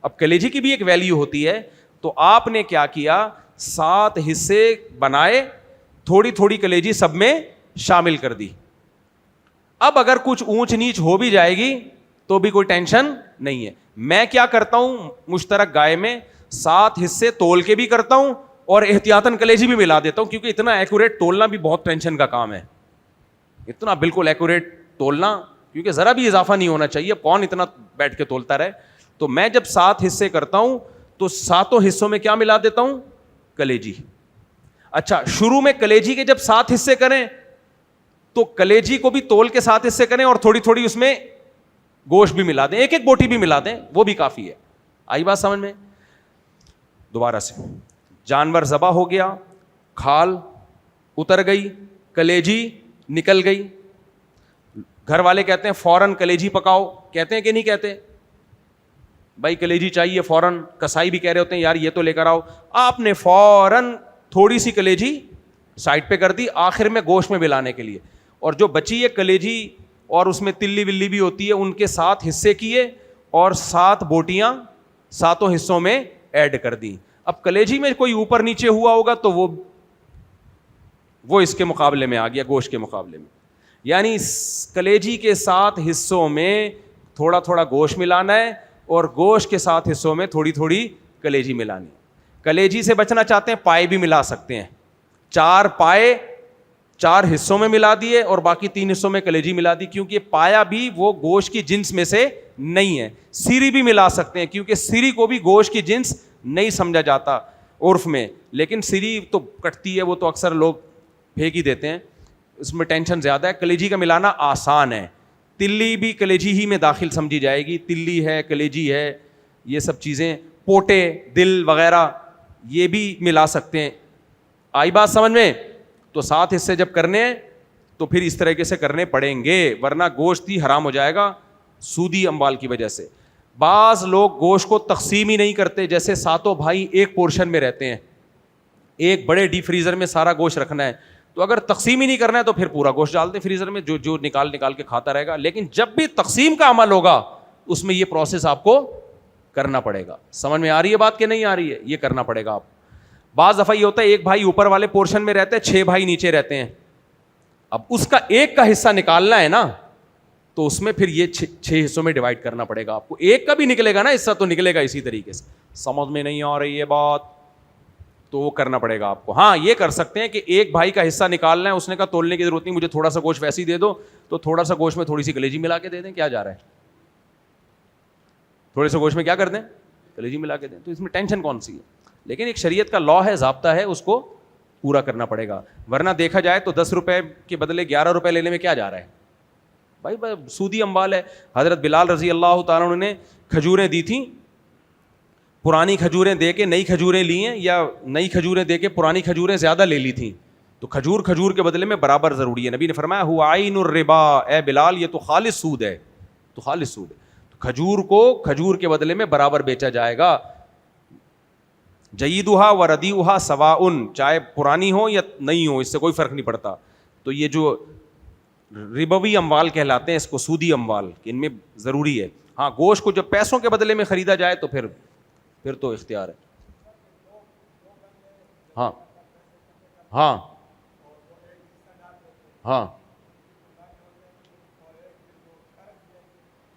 اب کلیجی کی بھی ایک ویلیو ہوتی ہے. تو آپ نے کیا کیا, 7 حصے بنائے, تھوڑی تھوڑی کلیجی سب میں شامل کر دی. اب اگر کچھ اونچ نیچ ہو بھی جائے گی تو بھی کوئی ٹینشن نہیں ہے. میں کیا کرتا ہوں, مشترک گائے میں 7 حصے تول کے بھی کرتا ہوں اور احتیاطاً کلیجی بھی ملا دیتا ہوں, کیونکہ اتنا ایکوریٹ تولنا بھی بہت ٹینشن کا کام ہے. اتنا بالکل ایکوریٹ تولنا, کیونکہ ذرا بھی اضافہ نہیں ہونا چاہیے, کون اتنا بیٹھ کے تولتا رہے. تو میں جب 7 حصے کرتا ہوں تو 7 حصوں میں کیا ملا دیتا ہوں, کلیجی. اچھا, شروع میں کلیجی کے جب 7 حصے کریں تو کلیجی کو بھی تول کے 7 حصے کریں اور تھوڑی تھوڑی اس میں گوشت بھی ملا دیں, ایک بوٹی بھی ملا دیں, وہ بھی کافی ہے. آئی بات سمجھ میں؟ دوبارہ سے, جانور ذبح ہو گیا, کھال اتر گئی, کلیجی نکل گئی, گھر والے کہتے ہیں فوراً کلیجی پکاؤ, کہتے ہیں کہ نہیں کہتے؟ بھائی کلیجی چاہیے فوراً, کسائی بھی کہہ رہے ہوتے ہیں یار یہ تو لے کر آؤ. آپ نے فوراً تھوڑی سی کلیجی سائڈ پہ کر دی آخر میں گوشت میں ملانے کے لیے, اور جو بچی ہے کلیجی اور اس میں تلی ولی بھی ہوتی ہے, ان کے 7 حصے کیے اور 7 بوٹیاں 7 حصوں میں ایڈ کر دی. اب کلیجی میں کوئی اوپر نیچے ہوا ہوگا تو وہ اس کے مقابلے میں آ گیا, گوشت کے مقابلے میں. یعنی کلیجی کے 7 حصوں میں تھوڑا تھوڑا گوشت ملانا ہے اور گوشت کے 7 حصوں میں تھوڑی تھوڑی کلیجی ملانی. کلیجی سے بچنا چاہتے ہیں, پائے بھی ملا سکتے ہیں. 4 پائے 4 حصوں میں ملا دیے اور باقی 3 حصوں میں کلیجی ملا دی, کیونکہ پایا بھی وہ گوشت کی جنس میں سے نہیں ہے. سیری بھی ملا سکتے ہیں, کیونکہ سیری کو بھی گوشت کی جنس نہیں سمجھا جاتا عرف میں, لیکن سری تو کٹتی ہے، وہ تو اکثر لوگ پھینک ہی دیتے ہیں، اس میں ٹینشن زیادہ ہے. کلیجی کا ملانا آسان ہے. تلی بھی کلیجی ہی میں داخل سمجھی جائے گی. تلی ہے، کلیجی ہے، یہ سب چیزیں، پوٹے، دل وغیرہ یہ بھی ملا سکتے ہیں. آئی بات سمجھ میں؟ تو 7 حصے جب کرنے ہیں تو پھر اس طریقے سے کرنے پڑیں گے، ورنہ گوشت ہی حرام ہو جائے گا سودی اموال کی وجہ سے. بعض لوگ گوشت کو تقسیم ہی نہیں کرتے، جیسے 7 بھائی ایک پورشن میں رہتے ہیں، ایک بڑے ڈیپ فریزر میں سارا گوشت رکھنا ہے، تو اگر تقسیم ہی نہیں کرنا ہے تو پھر پورا گوشت ڈال دیں فریزر میں، جو نکال کے کھاتا رہے گا. لیکن جب بھی تقسیم کا عمل ہوگا اس میں یہ پروسیس آپ کو کرنا پڑے گا. سمجھ میں آ رہی ہے بات کہ نہیں آ رہی ہے؟ یہ کرنا پڑے گا آپ. بعض دفعہ یہ ہوتا ہے ایک بھائی اوپر والے پورشن میں رہتے ہیں، 6 بھائی نیچے رہتے ہیں. اب اس کا ایک کا حصہ نکالنا ہے نا، تو اس میں پھر یہ 6 حصوں میں ڈیوائڈ کرنا پڑے گا آپ کو. ایک کا بھی نکلے گا نا حصہ تو نکلے گا اسی طریقے سے. سمجھ میں نہیں آ رہی ہے بات؟ تو وہ کرنا پڑے گا آپ کو. ہاں یہ کر سکتے ہیں کہ ایک بھائی کا حصہ نکالنا ہے، اس نے کہا تولنے کی ضرورت نہیں، مجھے تھوڑا سا گوشت ویسے ہی دے دو، تو تھوڑا سا گوشت میں تھوڑی سی کلیجی ملا کے دے دیں، کیا جا رہا ہے؟ تھوڑے سے گوشت میں کیا کر دیں؟ کلیجی ملا کے دیں. تو اس میں ٹینشن کون سی ہے؟ لیکن ایک شریعت کا لا ہے، ضابطہ ہے، اس کو پورا کرنا پڑے گا. ورنہ دیکھا جائے تو 10 روپے کے بدلے 11 روپے لینے میں کیا جا رہا ہے بھائی؟ سودی اموال ہے. حضرت بلال رضی اللہ تعالیٰ عنہ نے کھجوریں دی تھیں، پرانی کھجوریں دے کے نئی کھجوریں لی ہیں، یا نئی کھجوریں دے کے پرانی کھجوریں زیادہ لے لی تھیں، تو کھجور کے بدلے میں برابر ضروری ہے. نبی نے فرمایا ہوا عین الربا، اے بلال یہ تو خالص سود ہے، تو خالص سود ہے. کھجور کو کھجور کے بدلے میں برابر بیچا جائے گا. جیدھا و ردیھا سواء، چاہے پرانی ہو یا نئی ہو، اس سے کوئی فرق نہیں پڑتا. تو یہ جو ربوی اموال کہلاتے ہیں، اس کو سودی اموال، کہ ان میں ضروری ہے. ہاں گوشت کو جب پیسوں کے بدلے میں خریدا جائے تو پھر تو اختیار ہے. ہاں ہاں ہاں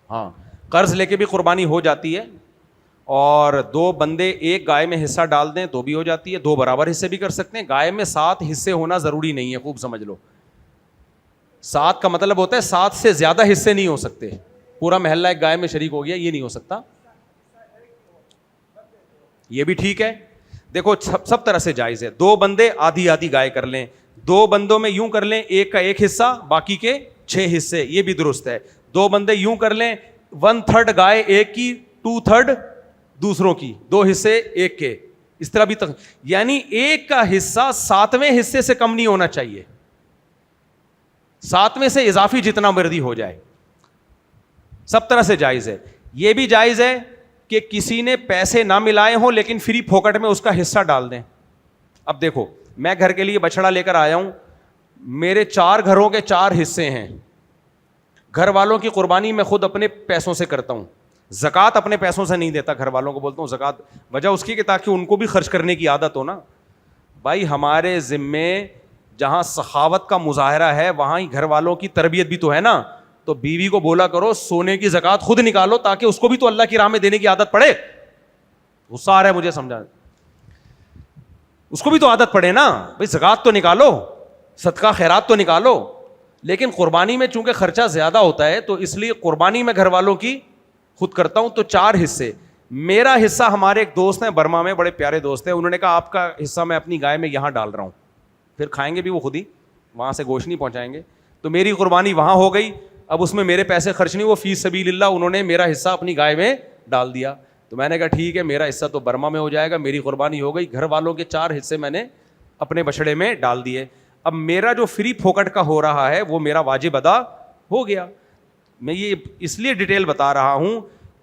ہاں قرض لے کے بھی قربانی ہو جاتی ہے، اور 2 بندے ایک گائے میں حصہ ڈال دیں تو بھی ہو جاتی ہے. 2 برابر حصے بھی کر سکتے ہیں. گائے میں 7 حصے ہونا ضروری نہیں ہے، خوب سمجھ لو. 7 کا مطلب ہوتا ہے 7 سے زیادہ حصے نہیں ہو سکتے. پورا محلہ ایک گائے میں شریک ہو گیا، یہ نہیں ہو سکتا. یہ بھی ٹھیک ہے. دیکھو سب طرح سے جائز ہے. 2 بندے آدھی گائے کر لیں، 2 بندوں میں یوں کر لیں ایک کا ایک حصہ، باقی کے 6 حصے، یہ بھی درست ہے. 2 بندے یوں کر لیں 1/3 گائے ایک کی، 2/3 دوسروں کی، 2 حصے ایک کے. اس طرح بھی یعنی ایک کا حصہ 7ویں حصے سے کم نہیں ہونا چاہیے، 7ویں سے اضافی جتنا مرضی ہو جائے. سب طرح سے جائز ہے. یہ بھی جائز ہے کہ کسی نے پیسے نہ ملائے ہوں لیکن فری پھوکٹ میں اس کا حصہ ڈال دیں. اب دیکھو میں گھر کے لیے بچڑا لے کر آیا ہوں، میرے 4 گھروں کے 4 حصے ہیں. گھر والوں کی قربانی میں خود اپنے پیسوں سے کرتا ہوں، زکوٰۃ اپنے پیسوں سے نہیں دیتا. گھر والوں کو بولتا ہوں زکوٰۃ، وجہ اس کی کہ تاکہ ان کو بھی خرچ کرنے کی عادت ہو نا. بھائی ہمارے ذمے جہاں سخاوت کا مظاہرہ ہے وہاں ہی گھر والوں کی تربیت بھی تو ہے نا. تو بیوی کو بولا کرو سونے کی زکوٰۃ خود نکالو تاکہ اس کو بھی تو اللہ کی راہ میں دینے کی عادت پڑے. غصہ آ رہا ہے مجھے، سمجھا، اس کو بھی تو عادت پڑے نا. بھائی زکوٰۃ تو نکالو، صدقہ خیرات تو نکالو. لیکن قربانی میں چونکہ خرچہ زیادہ ہوتا ہے تو اس لیے قربانی میں گھر والوں کی خود کرتا ہوں. تو 4 حصے. میرا حصہ ہمارے ایک دوست ہیں برما میں، بڑے پیارے دوست ہیں، انہوں نے کہا آپ کا حصہ میں اپنی گائے میں یہاں ڈال رہا ہوں، پھر کھائیں گے بھی وہ خود ہی، وہاں سے گوشت نہیں پہنچائیں گے. تو میری قربانی وہاں ہو گئی. اب اس میں میرے پیسے خرچ نہیں، وہ فی سبیل اللہ انہوں نے میرا حصہ اپنی گائے میں ڈال دیا. تو میں نے کہا ٹھیک ہے، میرا حصہ تو برما میں ہو جائے گا، میری قربانی ہو گئی. گھر والوں کے 4 حصے میں نے اپنے بچڑے میں ڈال دیے. اب میرا جو فری پھوکٹ کا ہو رہا ہے وہ میرا واجب ادا ہو گیا. میں یہ اس لیے ڈیٹیل بتا رہا ہوں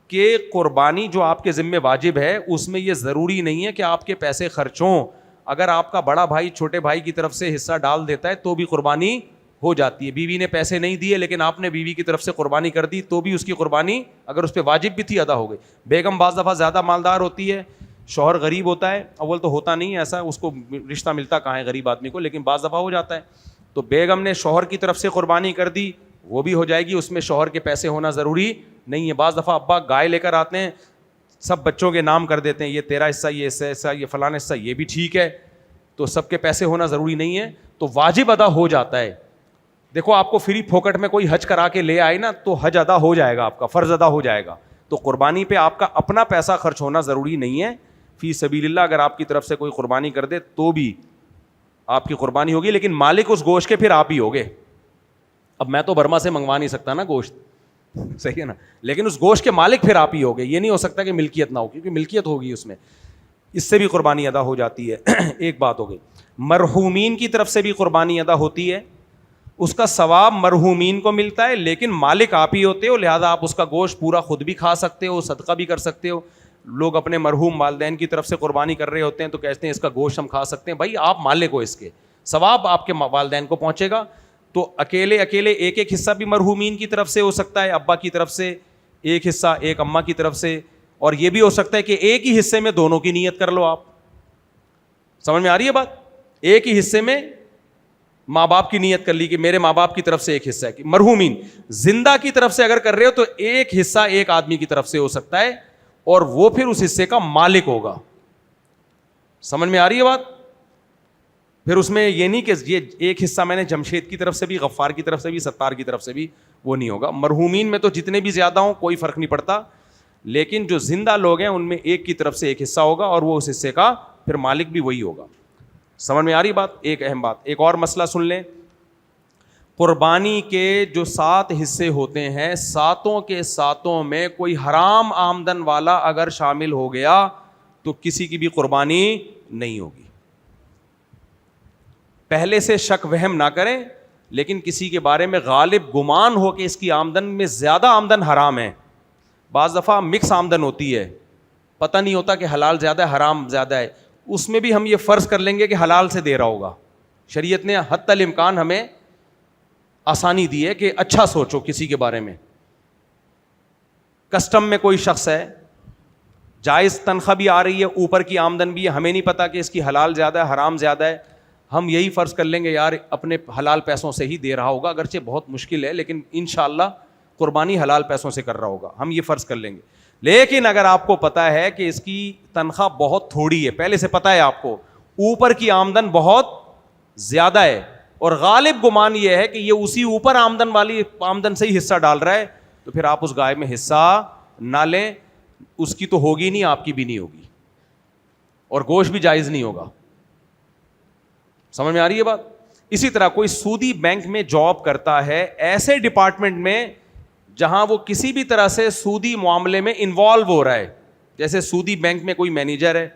کہ قربانی جو آپ کے ذمہ واجب ہے اس میں یہ ضروری نہیں ہے کہ آپ کے پیسے خرچ ہوں. اگر آپ کا بڑا بھائی چھوٹے بھائی کی طرف سے حصہ ڈال دیتا ہے تو بھی قربانی ہو جاتی ہے. بیوی نے پیسے نہیں دیے لیکن آپ نے بیوی کی طرف سے قربانی کر دی تو بھی اس کی قربانی اگر اس پہ واجب بھی تھی ادا ہو گئی. بیگم بعض دفعہ زیادہ مالدار ہوتی ہے، شوہر غریب ہوتا ہے. اول تو ہوتا نہیں ہے ایسا، اس کو رشتہ ملتا کہاں ہے غریب آدمی کو، لیکن بعض دفعہ ہو جاتا ہے. تو بیگم نے شوہر کی طرف سے قربانی کر دی، وہ بھی ہو جائے گی. اس میں شوہر کے پیسے ہونا ضروری نہیں ہے. بعض دفعہ ابا گائے لے کر آتے ہیں، سب بچوں کے نام کر دیتے ہیں، یہ تیرا حصہ، یہ حصہ، یہ فلاں حصہ، یہ بھی ٹھیک ہے. تو سب کے پیسے ہونا ضروری نہیں ہے، تو واجب ادا ہو جاتا ہے. دیکھو آپ کو فری پھوکٹ میں کوئی حج کرا کے لے آئے نا تو حج ادا ہو جائے گا، آپ کا فرض ادا ہو جائے گا. تو قربانی پہ آپ کا اپنا پیسہ خرچ ہونا ضروری نہیں ہے. فی سبیل اللہ اگر آپ کی طرف سے کوئی قربانی کر دے تو بھی آپ کی قربانی ہوگی, لیکن مالک اس گوشت کے پھر آپ ہی ہوگے. اب میں تو برما سے منگوا نہیں سکتا نا گوشت, صحیح ہے نا, لیکن اس گوشت کے مالک پھر آپ ہی ہوگے. یہ نہیں ہو سکتا کہ ملکیت نہ ہو, کیونکہ ملکیت ہوگی اس میں, اس سے بھی قربانی ادا ہو جاتی ہے. ایک بات ہو گئی. مرحومین کی طرف سے بھی قربانی ادا ہوتی ہے, اس کا ثواب مرحومین کو ملتا ہے, لیکن مالک آپ ہی ہوتے ہو, لہذا آپ اس کا گوشت پورا خود بھی کھا سکتے ہو, صدقہ بھی کر سکتے ہو. لوگ اپنے مرحوم والدین کی طرف سے قربانی کر رہے ہوتے ہیں تو کہتے ہیں اس کا گوشت ہم کھا سکتے ہیں. بھائی آپ مالک ہو, اس کے ثواب آپ کے والدین کو پہنچے گا. تو اکیلے ایک ایک حصہ بھی مرحومین کی طرف سے ہو سکتا ہے, ابا کی طرف سے ایک حصہ, ایک اماں کی طرف سے, اور یہ بھی ہو سکتا ہے کہ ایک ہی حصے میں دونوں کی نیت کر لو آپ. سمجھ میں آ رہی ہے بات؟ ایک ہی حصے میں ماں باپ کی نیت کر لی کہ میرے ماں باپ کی طرف سے ایک حصہ ہے. مرحومین زندہ کی طرف سے اگر کر رہے ہو تو ایک حصہ ایک آدمی کی طرف سے ہو سکتا ہے, اور وہ پھر اس حصے کا مالک ہوگا. سمجھ میں آ رہی ہے بات؟ پھر اس میں یہ نہیں کہ یہ ایک حصہ میں نے جمشید کی طرف سے بھی, غفار کی طرف سے بھی, ستار کی طرف سے بھی, وہ نہیں ہوگا. مرحومین میں تو جتنے بھی زیادہ ہوں کوئی فرق نہیں پڑتا, لیکن جو زندہ لوگ ہیں ان میں ایک کی طرف سے ایک حصہ ہوگا, اور وہ اس حصے کا پھر مالک بھی وہی ہوگا. سمجھ میں آ رہی بات؟ ایک اہم بات, ایک اور مسئلہ سن لیں. قربانی کے جو 7 حصے ہوتے ہیں, 7 کے 7 میں کوئی حرام آمدن والا اگر شامل ہو گیا تو کسی کی بھی قربانی نہیں ہوگی. پہلے سے شک وہم نہ کریں, لیکن کسی کے بارے میں غالب گمان ہو کہ اس کی آمدن میں زیادہ آمدن حرام ہے. بعض دفعہ مکس آمدن ہوتی ہے, پتہ نہیں ہوتا کہ حلال زیادہ ہے حرام زیادہ ہے, اس میں بھی ہم یہ فرض کر لیں گے کہ حلال سے دے رہا ہوگا. شریعت نے حتی الامکان ہمیں آسانی دی ہے کہ اچھا سوچو کسی کے بارے میں. کسٹم میں کوئی شخص ہے, جائز تنخواہ بھی آ رہی ہے, اوپر کی آمدن بھی ہے, ہمیں نہیں پتا کہ اس کی حلال زیادہ ہے حرام زیادہ ہے, ہم یہی فرض کر لیں گے یار اپنے حلال پیسوں سے ہی دے رہا ہوگا, اگرچہ بہت مشکل ہے لیکن انشاءاللہ قربانی حلال پیسوں سے کر رہا ہوگا, ہم یہ فرض کر لیں گے. لیکن اگر آپ کو پتا ہے کہ اس کی تنخواہ بہت تھوڑی ہے, پہلے سے پتا ہے آپ کو, اوپر کی آمدن بہت زیادہ ہے, اور غالب گمان یہ ہے کہ یہ اسی اوپر آمدن والی آمدن سے ہی حصہ ڈال رہا ہے, تو پھر آپ اس گائے میں حصہ نہ لیں. اس کی تو ہوگی نہیں, آپ کی بھی نہیں ہوگی, اور گوشت بھی جائز نہیں ہوگا. سمجھ میں آ رہی ہے بات؟ اسی طرح کوئی سودی بینک میں جاب کرتا ہے, ایسے ڈپارٹمنٹ میں جہاں وہ کسی بھی طرح سے سودی معاملے میں انوالو ہو رہا ہے, جیسے سودی بینک میں کوئی مینیجر ہے,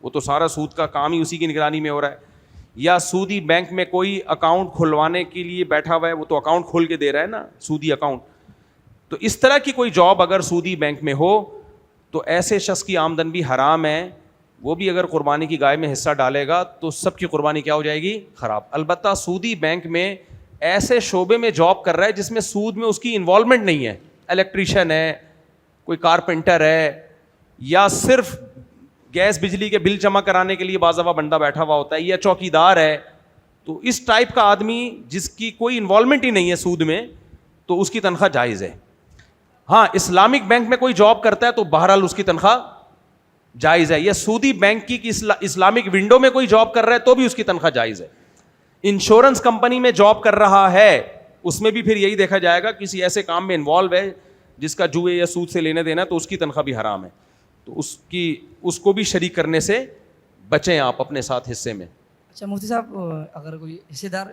وہ تو سارا سود کا کام ہی اسی کی نگرانی میں ہو رہا ہے, یا سودی بینک میں کوئی اکاؤنٹ کھلوانے کے لیے بیٹھا ہوا ہے, وہ تو اکاؤنٹ کھول کے دے رہا ہے نا, سودی اکاؤنٹ. تو اس طرح کی کوئی جاب اگر سودی بینک میں ہو تو ایسے شخص کی آمدن بھی حرام ہے, وہ بھی اگر قربانی کی گائے میں حصہ ڈالے گا تو سب کی قربانی کیا ہو جائے گی؟ خراب. البتہ سودی بینک میں ایسے شعبے میں جاب کر رہا ہے جس میں سود میں اس کی انوالومنٹ نہیں ہے, الیکٹریشین ہے, کوئی کارپینٹر ہے, یا صرف گیس بجلی کے بل جمع کرانے کے لیے بعض دفعہ بندہ بیٹھا ہوا ہوتا ہے, یا چوکیدار ہے, تو اس ٹائپ کا آدمی جس کی کوئی انوالومنٹ ہی نہیں ہے سود میں, تو اس کی تنخواہ جائز ہے. ہاں اسلامک بینک میں کوئی جاب کرتا ہے تو بہرحال اس کی تنخواہ جائز ہے, یا سودی بینک کی اسلامک ونڈو میں کوئی جاب کر رہا ہے تو بھی اس کی تنخواہ جائز ہے. انشورنس کمپنی میں جاب کر رہا ہے, اس میں بھی پھر یہی دیکھا جائے گا کسی ایسے کام میں انوالو ہے جس کا جوئے یا سود سے لینے دینا, تو اس کی تنخواہ بھی حرام ہے. تو اس کو بھی شریک کرنے سے بچیں آپ اپنے ساتھ حصے میں. اچھا مفتی صاحب, اگر کوئی حصے دار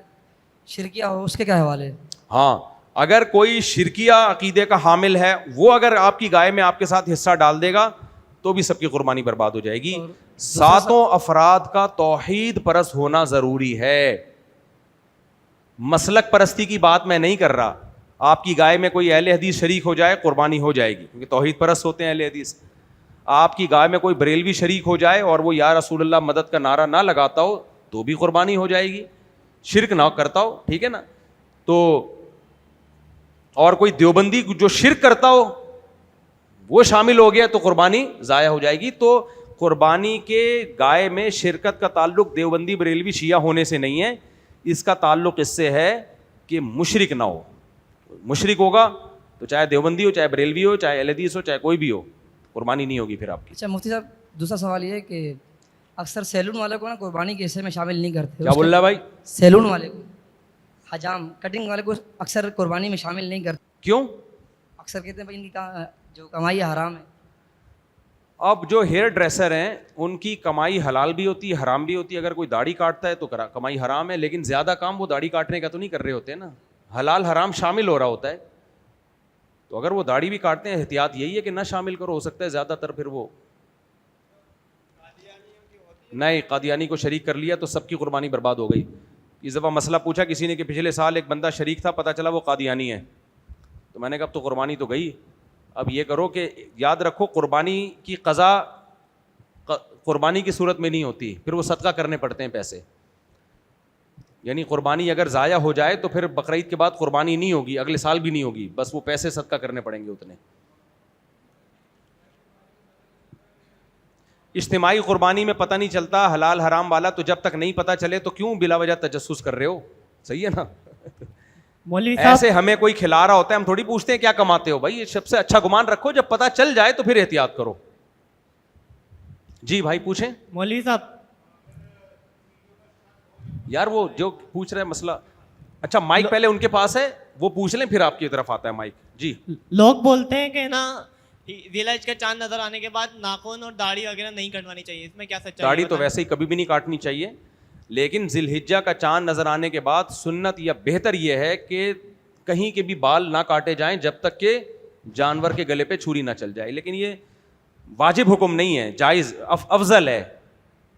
شرکیہ ہو اس کے کیا حوالے؟ ہاں, اگر کوئی شرکیہ عقیدے کا حامل ہے, وہ اگر آپ کی گائے میں آپ کے ساتھ حصہ ڈال دے گا تو بھی سب کی قربانی برباد ہو جائے گی. 7 افراد کا توحید پرست ہونا ضروری ہے. مسلک پرستی کی بات میں نہیں کر رہا, آپ کی گائے میں کوئی اہل حدیث شریک ہو جائے قربانی ہو جائے گی, کیونکہ توحید پرست ہوتے ہیں اہل حدیث. آپ کی گائے میں کوئی بریلوی شریک ہو جائے اور وہ یا رسول اللہ مدد کا نعرہ نہ لگاتا ہو تو بھی قربانی ہو جائے گی, شرک نہ کرتا ہو, ٹھیک ہے نا. تو اور کوئی دیوبندی جو شرک کرتا ہو وہ شامل ہو گیا تو قربانی ضائع ہو جائے گی. تو قربانی کے گائے میں شرکت کا تعلق دیوبندی بریلوی شیعہ ہونے سے نہیں ہے, اس کا تعلق اس سے ہے کہ مشرک نہ ہو. مشرک ہوگا تو چاہے دیوبندی ہو, چاہے بریلوی ہو, چاہے اہل حدیث ہو, چاہے کوئی بھی ہو, قربانی نہیں ہوگی پھر آپ کی. اچھا مفتی صاحب, دوسرا سوال یہ ہے کہ اکثر سیلون والے کو نا قربانی کے حصے میں شامل نہیں کرتے. کیا بول رہا ہے بھائی؟ سیلون والے کو, حجام کٹنگ والے کو اکثر قربانی میں شامل نہیں کرتے. کیوں؟ اکثر کہتے ہیں بھائی ان کی جو کمائی ہے حرام ہے. اب جو ہیئر ڈریسر ہیں ان کی کمائی حلال بھی ہوتی ہے حرام بھی ہوتی ہے. اگر کوئی داڑھی کاٹتا ہے تو کمائی حرام ہے, لیکن زیادہ کام وہ داڑھی کاٹنے کا تو نہیں کر رہے ہوتے نا, حلال حرام شامل ہو رہا ہوتا ہے. تو اگر وہ داڑھی بھی کاٹتے ہیں احتیاط یہی ہے کہ نہ شامل کرو, ہو سکتا ہے زیادہ تر پھر وہ نہیں قادیانی کو شریک کر لیا تو سب کی قربانی برباد ہو گئی. اس دفعہ مسئلہ پوچھا کسی نے کہ پچھلے سال ایک بندہ شریک تھا, پتہ چلا وہ قادیانی ہے, تو میں نے کہا اب تو قربانی تو گئی. اب یہ کرو کہ یاد رکھو قربانی کی قضا قربانی کی صورت میں نہیں ہوتی, پھر وہ صدقہ کرنے پڑتے ہیں پیسے. یعنی قربانی اگر ضائع ہو جائے تو پھر بقرعید کے بعد قربانی نہیں ہوگی, اگلے سال بھی نہیں ہوگی, بس وہ پیسے صدقہ کرنے پڑیں گے اتنے. اجتماعی قربانی میں پتہ نہیں چلتا حلال حرام والا, تو جب تک نہیں پتہ چلے تو کیوں بلا وجہ تجسس کر رہے ہو, صحیح ہے نا. ایسے ہمیں کوئی کھلا رہا ہوتا ہے ہم تھوڑی پوچھتے ہیں کیا کماتے ہو, بھائی سب سے اچھا گمان رکھو, جب پتہ چل جائے تو پھر احتیاط کرو. جی بھائی پوچھیں. مولوی صاحب یار وہ جو پوچھ رہے مسئلہ, اچھا مائک پہلے ان کے پاس ہے وہ پوچھ لیں پھر آپ کی طرف آتا ہے مائک. جی لوگ بولتے ہیں کہ نا ویلیج کا چاند نظر آنے کے بعد ناخن اور داڑھی وغیرہ نہیں کٹوانی چاہیے, اس میں کیا سچائی ہے؟ داڑھی تو ویسے ہی کبھی بھی نہیں کاٹنی چاہیے, لیکن ذی الحجہ کا چاند نظر آنے کے بعد سنت یا بہتر یہ ہے کہ کہیں کے بھی بال نہ کاٹے جائیں جب تک کہ جانور کے گلے پہ چھری نہ چل جائے. لیکن یہ واجب حکم نہیں ہے, جائز افضل ہے,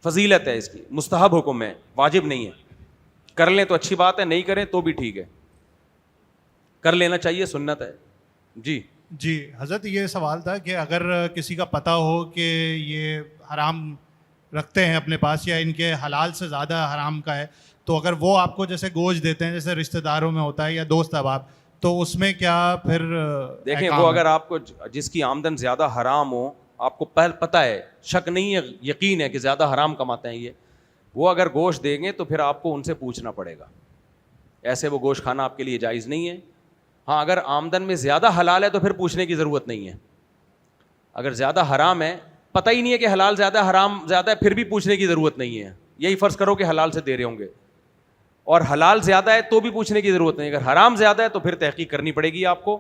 فضیلت ہے اس کی, مستحب حکم ہے, واجب نہیں ہے. کر لیں تو اچھی بات ہے, نہیں کریں تو بھی ٹھیک ہے, کر لینا چاہیے, سنت ہے. جی حضرت یہ سوال تھا کہ اگر کسی کا پتہ ہو کہ یہ حرام رکھتے ہیں اپنے پاس یا ان کے حلال سے زیادہ حرام کا ہے, تو اگر وہ آپ کو جیسے گوشت دیتے ہیں جیسے رشتہ داروں میں ہوتا ہے یا دوست احباب, تو اس میں کیا پھر دیکھیں وہ اگر آپ کو جس کی آمدن زیادہ حرام ہو, آپ کو پتہ ہے, شک نہیں ہے, یقین ہے کہ زیادہ حرام کماتے ہیں یہ, وہ اگر گوشت دیں گے تو پھر آپ کو ان سے پوچھنا پڑے گا. ایسے وہ گوشت کھانا آپ کے لیے جائز نہیں ہے. ہاں اگر آمدن میں زیادہ حلال ہے تو پھر پوچھنے کی ضرورت نہیں ہے. اگر زیادہ حرام ہے, پتہ ہی نہیں ہے کہ حلال زیادہ حرام زیادہ ہے, پھر بھی پوچھنے کی ضرورت نہیں ہے. یہی فرض کرو کہ حلال سے دے رہے ہوں گے اور حلال زیادہ ہے تو بھی پوچھنے کی ضرورت نہیں. اگر حرام زیادہ ہے تو پھر تحقیق کرنی پڑے گی آپ کو.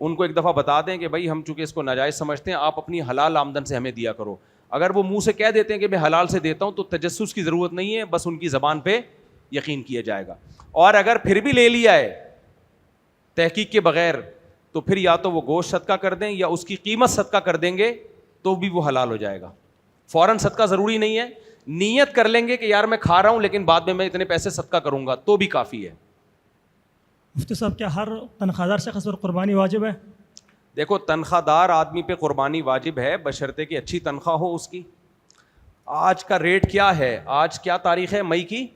ان کو ایک دفعہ بتا دیں کہ بھائی ہم چونکہ اس کو ناجائز سمجھتے ہیں, آپ اپنی حلال آمدن سے ہمیں دیا کرو. اگر وہ منہ سے کہہ دیتے ہیں کہ میں حلال سے دیتا ہوں تو تجسس کی ضرورت نہیں ہے, بس ان کی زبان پہ یقین کیا جائے گا. اور اگر پھر بھی لے لیا ہے تحقیق کے بغیر تو پھر یا تو وہ گوشت صدقہ کر دیں یا اس کی قیمت صدقہ کر دیں گے تو بھی وہ حلال ہو جائے گا. فوراً صدقہ ضروری نہیں ہے, نیت کر لیں گے کہ یار میں کھا رہا ہوں لیکن بعد میں اتنے پیسے صدقہ کروں گا تو بھی کافی ہے. مفتی صاحب کیا ہر تنخواہ دار شخص پر قربانی واجب ہے؟ دیکھو تنخواہ دار آدمی پہ قربانی واجب ہے بشرطے کہ اچھی تنخواہ ہو اس کی. آج کا ریٹ کیا ہے, آج کیا تاریخ ہے, مئی کی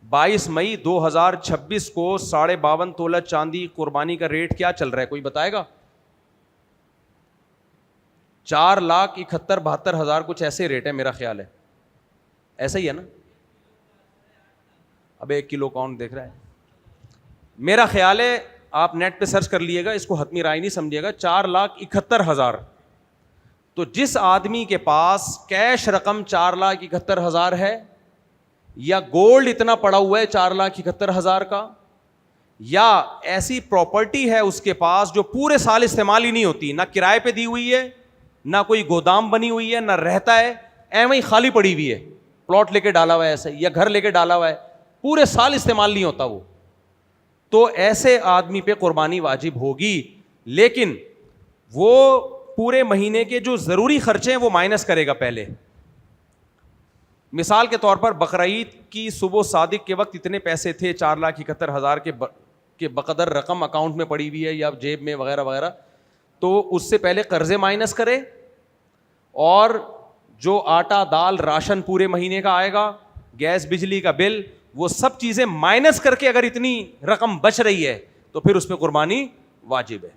22 مئی 2026 کو 52.5 تولہ چاندی قربانی کا ریٹ کیا چل رہا ہے, کوئی بتائے گا؟ 4,71,72,000 کچھ ایسے ریٹ ہے میرا خیال ہے, ایسا ہی ہے نا. اب 1 کلو کون دیکھ رہا ہے, میرا خیال ہے آپ نیٹ پہ سرچ کر لیے گا, اس کو حتمی رائے نہیں سمجھیے گا. 4,71,000. تو جس آدمی کے پاس کیش رقم 4,71,000 ہے یا گولڈ اتنا پڑا ہوا ہے 4,71,000 کا, یا ایسی پراپرٹی ہے اس کے پاس جو پورے سال استعمال ہی نہیں ہوتی, نہ کرائے پہ دی ہوئی ہے, نہ کوئی گودام بنی ہوئی ہے, نہ رہتا ہے, ایویں ہی خالی پڑی ہوئی ہے, پلاٹ لے کے ڈالا ہوا ہے ایسے, یا گھر لے کے ڈالا ہوا ہے, پورے سال استعمال نہیں ہوتا وہ, تو ایسے آدمی پہ قربانی واجب ہوگی. لیکن وہ پورے مہینے کے جو ضروری خرچے ہیں وہ مائنس کرے گا پہلے. مثال کے طور پر بقرعید کی صبح صادق کے وقت اتنے پیسے تھے 4,71,000 کے بقدر رقم اکاؤنٹ میں پڑی ہوئی ہے یا جیب میں وغیرہ وغیرہ, تو اس سے پہلے قرضے مائنس کرے, اور جو آٹا دال راشن پورے مہینے کا آئے گا, گیس بجلی کا بل, وہ سب چیزیں مائنس کر کے اگر اتنی رقم بچ رہی ہے تو پھر اس پہ قربانی واجب ہے.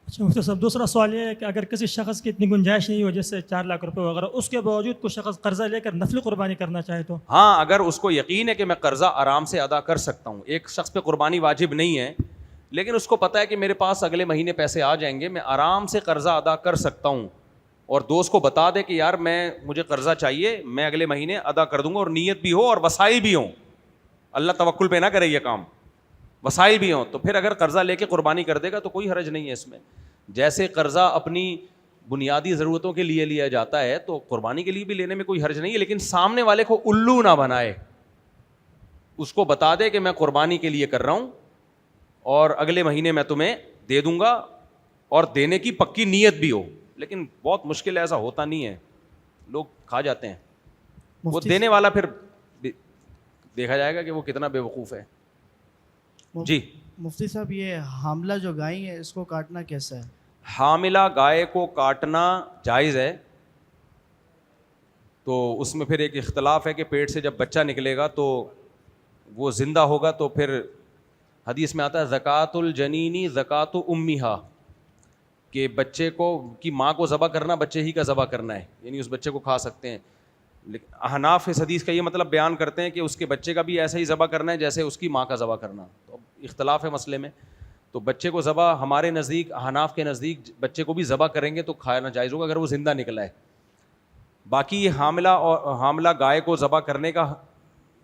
اچھا مفتی صاحب دوسرا سوال یہ ہے کہ اگر کسی شخص کی اتنی گنجائش نہیں ہو جیسے 4 لاکھ روپے وغیرہ, اس کے باوجود کوئی شخص قرضہ لے کر نفلی قربانی کرنا چاہے تو؟ ہاں اگر اس کو یقین ہے کہ میں قرضہ آرام سے ادا کر سکتا ہوں, ایک شخص پہ قربانی واجب نہیں ہے لیکن اس کو پتہ ہے کہ میرے پاس اگلے مہینے پیسے آ جائیں گے, میں آرام سے قرضہ ادا کر سکتا ہوں, اور دوست کو بتا دے کہ یار مجھے قرضہ چاہیے, میں اگلے مہینے ادا کر دوں گا, اور نیت بھی ہو اور وسائل بھی ہوں, اللہ توکل پہ نہ کرے یہ کام, وسائل بھی ہوں, تو پھر اگر قرضہ لے کے قربانی کر دے گا تو کوئی حرج نہیں ہے اس میں. جیسے قرضہ اپنی بنیادی ضرورتوں کے لیے لیا جاتا ہے تو قربانی کے لیے بھی لینے میں کوئی حرج نہیں ہے, لیکن سامنے والے کو الو نہ بنائے, اس کو بتا دے کہ میں قربانی کے لیے کر رہا ہوں اور اگلے مہینے میں تمہیں دے دوں گا, اور دینے کی پکی نیت بھی ہو. لیکن بہت مشکل ہے, ایسا ہوتا نہیں ہے, لوگ کھا جاتے ہیں. وہ دینے والا پھر دیکھا جائے گا کہ وہ کتنا بے وقوف ہے. جی مفتی صاحب, یہ حاملہ جو گائے ہے اس کو کاٹنا کیسا ہے؟ حاملہ گائے کو کاٹنا جائز ہے. تو اس میں پھر ایک اختلاف ہے کہ پیٹ سے جب بچہ نکلے گا تو وہ زندہ ہوگا, تو پھر حدیث میں آتا ہے زکوٰۃ الجنینی زکوٰۃ امیہا, کہ بچے کو کی ماں کو ذبح کرنا بچے ہی کا ذبح کرنا ہے, یعنی اس بچے کو کھا سکتے ہیں. لیکن احناف اس حدیث کا یہ مطلب بیان کرتے ہیں کہ اس کے بچے کا بھی ایسا ہی ذبح کرنا ہے جیسے اس کی ماں کا ذبح کرنا. تو اختلاف ہے مسئلے میں. تو بچے کو ذبح ہمارے نزدیک, احناف کے نزدیک بچے کو بھی ذبح کریں گے تو کھانا جائز ہوگا اگر وہ زندہ نکلا ہے. باقی یہ حاملہ گائے کو ذبح کرنے کا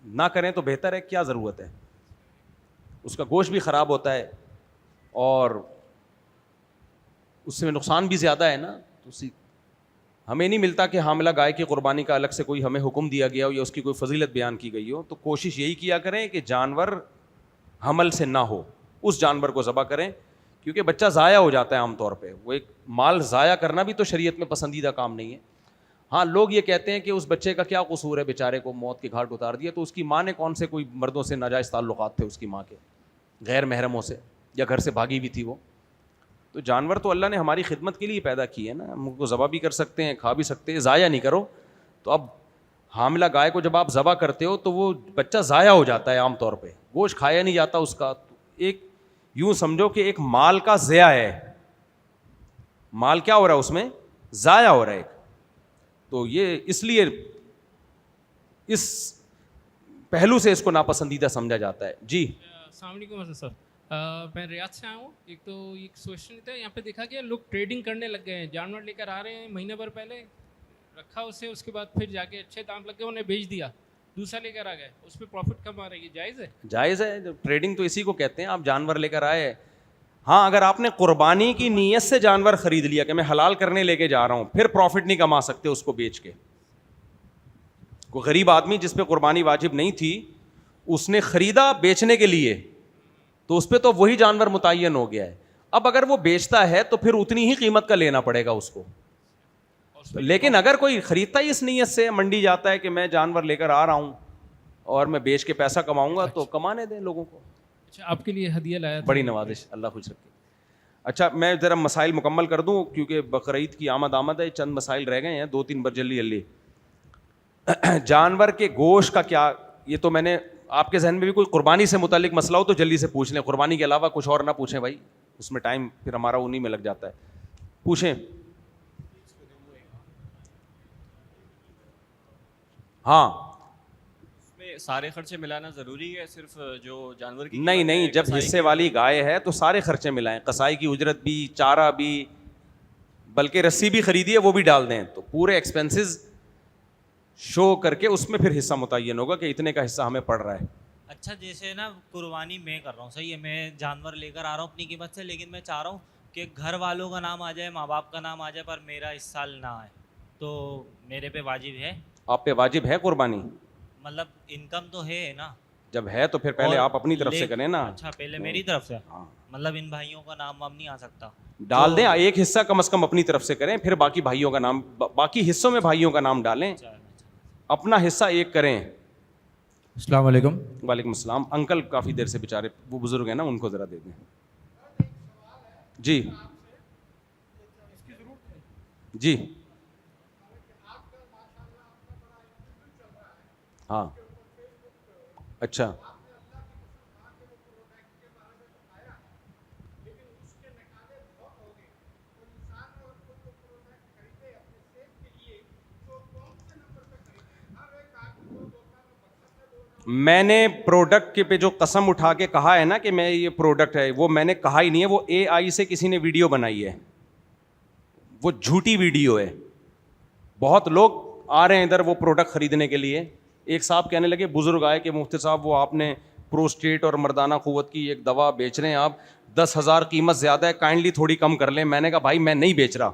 نہ کریں تو بہتر ہے, کیا ضرورت ہے, اس کا گوشت بھی خراب ہوتا ہے اور اس سے نقصان بھی زیادہ ہے نا. تو ہمیں نہیں ملتا کہ حاملہ گائے کی قربانی کا الگ سے کوئی ہمیں حکم دیا گیا ہو یا اس کی کوئی فضیلت بیان کی گئی ہو. تو کوشش یہی کیا کریں کہ جانور حمل سے نہ ہو, اس جانور کو ذبح کریں, کیونکہ بچہ ضائع ہو جاتا ہے عام طور پہ. وہ ایک مال ضائع کرنا بھی تو شریعت میں پسندیدہ کام نہیں ہے. ہاں لوگ یہ کہتے ہیں کہ اس بچے کا کیا قصور ہے, بیچارے کو موت کے گھاٹ اتار دیا, تو اس کی ماں نے کون سے کوئی مردوں سے ناجائز تعلقات تھے اس کی ماں کے, غیر محرموں سے, یا گھر سے بھاگی بھی تھی وہ. تو جانور تو اللہ نے ہماری خدمت کے لیے پیدا کی ہے نا, ہم کو ذبح بھی کر سکتے ہیں, کھا بھی سکتے ہیں, ضائع نہیں کرو. تو اب حاملہ گائے کو جب آپ ذبح کرتے ہو تو وہ بچہ ضائع ہو جاتا ہے عام طور پہ, گوشت کھایا نہیں جاتا اس کا. تو ایک یوں سمجھو کہ ایک مال کا ضیاع ہے, مال کیا ہو رہا ہے اس میں, ضائع ہو رہا ہے. تو یہ اس لیے اس پہلو سے اس کو ناپسندیدہ سمجھا جاتا ہے. جی السلام علیکم سر, میں ریاض سے آیا ہوں. ایک تو ایک سوشن تھا, یہاں پہ دیکھا گیا لوگ ٹریڈنگ کرنے لگ گئے ہیں, جانور لے کر آ رہے ہیں, مہینے بھر پہلے رکھا اسے, اس کے بعد پھر جا کے اچھے دام لگ گئے, انہیں بیچ دیا, دوسرا لے کر آ گئے, اس پہ پروفٹ کم آ رہی ہے, جائز ہے؟ جائز ہے. ٹریڈنگ تو اسی کو کہتے ہیں, آپ جانور لے کر آئے. ہاں اگر آپ نے قربانی کی نیت سے جانور خرید لیا کہ میں حلال کرنے لے کے جا رہا ہوں, پھر پروفٹ نہیں کما سکتے اس کو بیچ کے. کوئی غریب آدمی جس پہ قربانی واجب نہیں تھی, اس نے خریدا بیچنے کے لیے, تو اس پہ تو وہی جانور متعین ہو گیا ہے. اب اگر وہ بیچتا ہے تو پھر اتنی ہی قیمت کا لینا پڑے گا اس کو. لیکن اگر کوئی خریدتا ہی اس نیت سے, منڈی جاتا ہے کہ میں جانور لے کر آ رہا ہوں اور میں بیچ کے پیسہ کماؤں گا, تو کمانے دیں لوگوں کو. اچھا, آپ کے لیے ہدیہ لایا تھا. بڑی نوازش, اللہ خوش رکھے. اچھا میں ذرا مسائل مکمل کر دوں کیونکہ بقرعید کی آمد ہے, چند مسائل رہ گئے ہیں, 2-3 بار جلدی جلدی. جانور کے گوشت کا کیا, یہ تو میں نے آپ کے ذہن میں بھی کوئی قربانی سے متعلق مسئلہ ہو تو جلدی سے پوچھ لیں, قربانی کے علاوہ کچھ اور نہ پوچھیں بھائی, اس میں ٹائم پھر ہمارا انہیں میں لگ جاتا ہے. پوچھیں. ہاں سارے خرچے ملانا ضروری ہے, صرف جو جانور کی نہیں, جب حصے والی گائے ہے تو سارے خرچے ملائیں, قصائی کی اجرت بھی, چارہ بھی, بلکہ رسی بھی خریدی ہے وہ بھی ڈال دیں, تو پورے ایکسپنسز شو کر کے اس میں پھر حصہ متعین ہوگا کہ اتنے کا حصہ ہمیں پڑ رہا ہے. اچھا جیسے نا قربانی میں کر رہا ہوں, صحیح ہے, میں جانور لے کر آ رہا ہوں اپنی قیمت سے, لیکن میں چاہ رہا ہوں کہ گھر والوں کا نام آ جائے, ماں باپ کا نام آ جائے, پر میرا اس سال نہ آئے, تو میرے پہ واجب ہے؟ آپ پہ واجب ہے قربانی, مطلب انکم تو ہے نا, جب ہے تو پھر پہلے آپ اپنی طرف سے کریں نا. اچھا پہلے میری طرف سے, مطلب ان بھائیوں کا نام اب نہیں آ سکتا؟ ڈال دیں, ایک حصہ کم از کم اپنی طرف سے کریں, پھر باقی بھائیوں کا نام, باقی حصوں میں بھائیوں کا نام ڈالیں, اپنا حصہ ایک کریں. السلام علیکم. وعلیکم السلام. انکل کافی دیر سے بیچارے وہ بزرگ ہیں نا, ان کو ذرا دے دیں. جی جی ہاں اچھا میں نے پروڈکٹ کے پہ جو قسم اٹھا کے کہا ہے نا کہ میں یہ پروڈکٹ ہے, وہ میں نے کہا ہی نہیں ہے, وہ اے آئی سے کسی نے ویڈیو بنائی ہے, وہ جھوٹی ویڈیو ہے. بہت لوگ آ رہے ہیں ادھر وہ پروڈکٹ خریدنے کے لیے. ایک صاحب کہنے لگے, بزرگ آئے کہ مفتی صاحب وہ آپ نے پروسٹیٹ اور مردانہ قوت کی ایک دوا بیچ رہے ہیں آپ, 10,000 قیمت زیادہ ہے, کائنڈلی تھوڑی کم کر لیں. میں نے کہا بھائی میں نہیں بیچ رہا,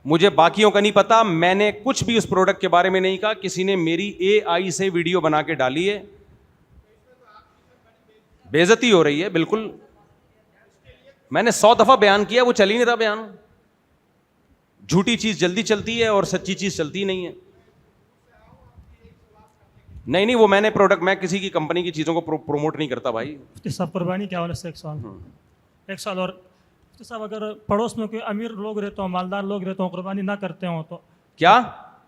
مجھے باقیوں کا نہیں پتا, میں نے کچھ بھی اس پروڈکٹ کے بارے میں نہیں کہا, کسی نے میری اے آئی سے ویڈیو بنا کے ڈالی ہے, بے عزتی ہو رہی ہے. بالکل میں نے 100 دفعہ بیان کیا, وہ چل ہی نہیں رہا بیان. جھوٹی چیز جلدی چلتی ہے اور سچی چیز چلتی نہیں ہے. نہیں وہ میں نے پروڈکٹ, میں کسی کی کمپنی کی چیزوں کو پروموٹ نہیں کرتا بھائی. مفتی صاحب قربانی کے حوالے سے ایک سوال اور مفتی صاحب, اگر پڑوس میں کوئی امیر لوگ رہتے ہوں, مالدار لوگ رہتے ہوں, قربانی نہ کرتے ہوں تو کیا؟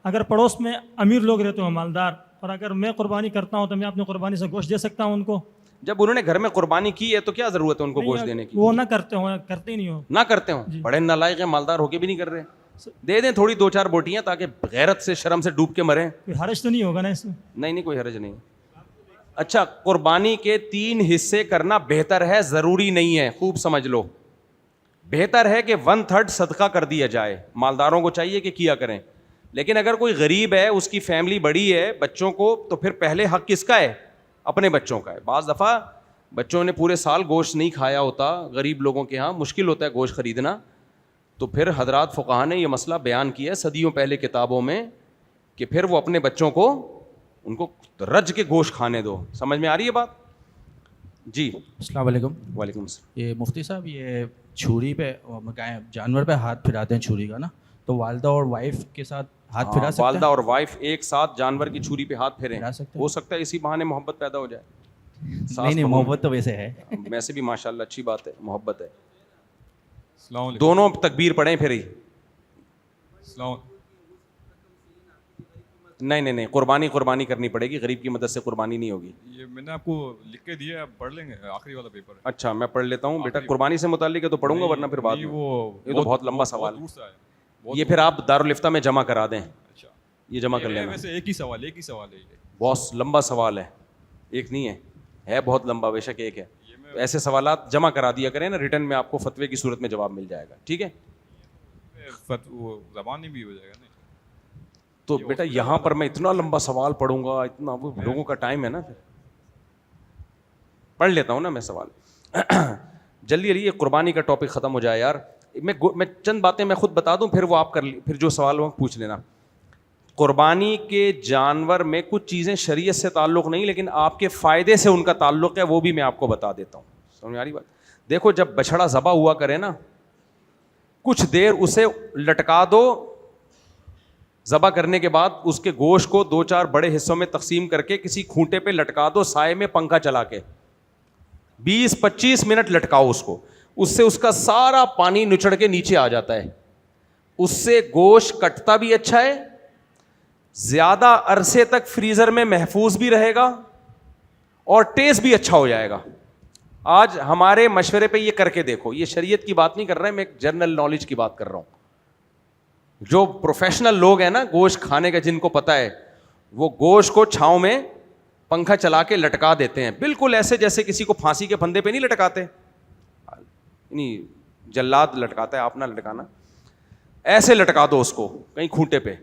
اگر پڑوس میں امیر لوگ رہتے ہوں, مالدار, اور اگر میں قربانی کرتا ہوں تو میں اپنی قربانی سے گوشت دے سکتا ہوں ان کو؟ جب انہوں نے گھر میں قربانی کی ہے تو کیا ضرورت ہے ان کو گوشت دینے کی؟ وہ نہ کرتے ہوں, کرتے ہی نہیں ہو. نہ کرتے ہوں, بڑے نالائق ہیں, مالدار ہو کے بھی نہیں کر رہے. دے دیں تھوڑی 2-4 بوٹیاں تاکہ غیرت سے شرم سے ڈوب کے مریں. کوئی حرج تو نہیں ہوگا نا اس میں؟ نہیں کوئی حرج نہیں. اچھا, قربانی کے 3 حصے کرنا بہتر ہے, ضروری نہیں ہے, خوب سمجھ لو. بہتر ہے کہ 1/3 صدقہ کر دیا جائے, مالداروں کو چاہیے کہ کیا کریں. لیکن اگر کوئی غریب ہے, اس کی فیملی بڑی ہے, بچوں کو, تو پھر پہلے حق کس کا ہے؟ اپنے بچوں کا ہے. بعض دفعہ بچوں نے پورے سال گوشت نہیں کھایا ہوتا, غریب لوگوں کے ہاں مشکل ہوتا ہے گوشت خریدنا, تو پھر حضرات فقہا نے یہ مسئلہ بیان کیا ہے صدیوں پہلے کتابوں میں کہ پھر وہ اپنے بچوں کو, ان کو رج کے گوشت کھانے دو. سمجھ میں آ رہی ہے بات؟ جی السلام علیکم. وعلیکم السلام. یہ مفتی صاحب, یہ چھری پہ جانور پہ ہاتھ پھراتے ہیں چھری کا نا, تو والدہ اور وائف کے ساتھ ہاتھ پھرا سکتے ہیں؟ والدہ اور وائف ایک ساتھ جانور کی چھری پہ ہاتھ پھیریں, ہو سکتا ہے اسی بہانے محبت پیدا ہو جائے. نہیں محبت تو ویسے ہے, ویسے بھی ماشاءاللہ اچھی بات ہے, محبت ہے. دونوں تکبیر پڑھیں پھر ہی. نہیں قربانی کرنی پڑے گی, غریب کی مدد سے قربانی نہیں ہوگی. یہ میں نے آپ کو لکھ کے دیا ہے, آپ پڑھ لیں گے, آخری والا پیپر ہے. اچھا میں پڑھ لیتا ہوں بیٹا, قربانی سے متعلق ہے تو پڑھوں گا, ورنہ پھر بعد میں یہ تو بہت لمبا سوال ہے. یہ پھر آپ دارالفتہ میں جمع کرا دیں. اچھا یہ جمع کر لینا. ویسے ایک ہی سوال ہے یہ, بہت لمبا سوال ہے, ایک نہیں ہے بہت لمبا, بے شک ایک ہے. ایسے سوالات جمع کرا دیا کریں نا, ریٹرن میں آپ کو فتوے کی صورت میں جواب مل جائے گا. ٹھیک ہے, زبانی بھی ہو جائے گا. تو بیٹا یہاں پر میں اتنا لمبا سوال پڑھوں گا, اتنا وہ لوگوں کا ٹائم ہے نا, پھر پڑھ لیتا ہوں نا میں سوال جلدی. یہ قربانی کا ٹاپک ختم ہو جائے یار. میں چند باتیں میں خود بتا دوں, پھر وہ آپ کر پھر جو سوال ہو پوچھ لینا. قربانی کے جانور میں کچھ چیزیں شریعت سے تعلق نہیں, لیکن آپ کے فائدے سے ان کا تعلق ہے, وہ بھی میں آپ کو بتا دیتا ہوں. سمجھ میں آ رہی بات؟ دیکھو جب بچڑا ذبح ہوا کرے نا, کچھ دیر اسے لٹکا دو, ذبح کرنے کے بعد اس کے گوشت کو 2-4 بڑے حصوں میں تقسیم کر کے کسی کھونٹے پہ لٹکا دو, سائے میں پنکھا چلا کے 20-25 منٹ لٹکاؤ اس کو. اس سے اس کا سارا پانی نچڑ کے نیچے آ جاتا ہے. اس سے گوشت کٹتا بھی اچھا ہے, زیادہ عرصے تک فریزر میں محفوظ بھی رہے گا, اور ٹیسٹ بھی اچھا ہو جائے گا. آج ہمارے مشورے پہ یہ کر کے دیکھو, یہ شریعت کی بات نہیں کر رہے, میں ایک جنرل نالج کی بات کر رہا ہوں. جو پروفیشنل لوگ ہیں نا گوشت کھانے کا, جن کو پتا ہے, وہ گوشت کو چھاؤں میں پنکھا چلا کے لٹکا دیتے ہیں, بالکل ایسے جیسے کسی کو پھانسی کے پھندے پہ نہیں لٹکاتے, نہیں جلاد لٹکاتا ہے, آپ نہ لٹکانا, ایسے لٹکا دو اس کو کہیں کھونٹے پہ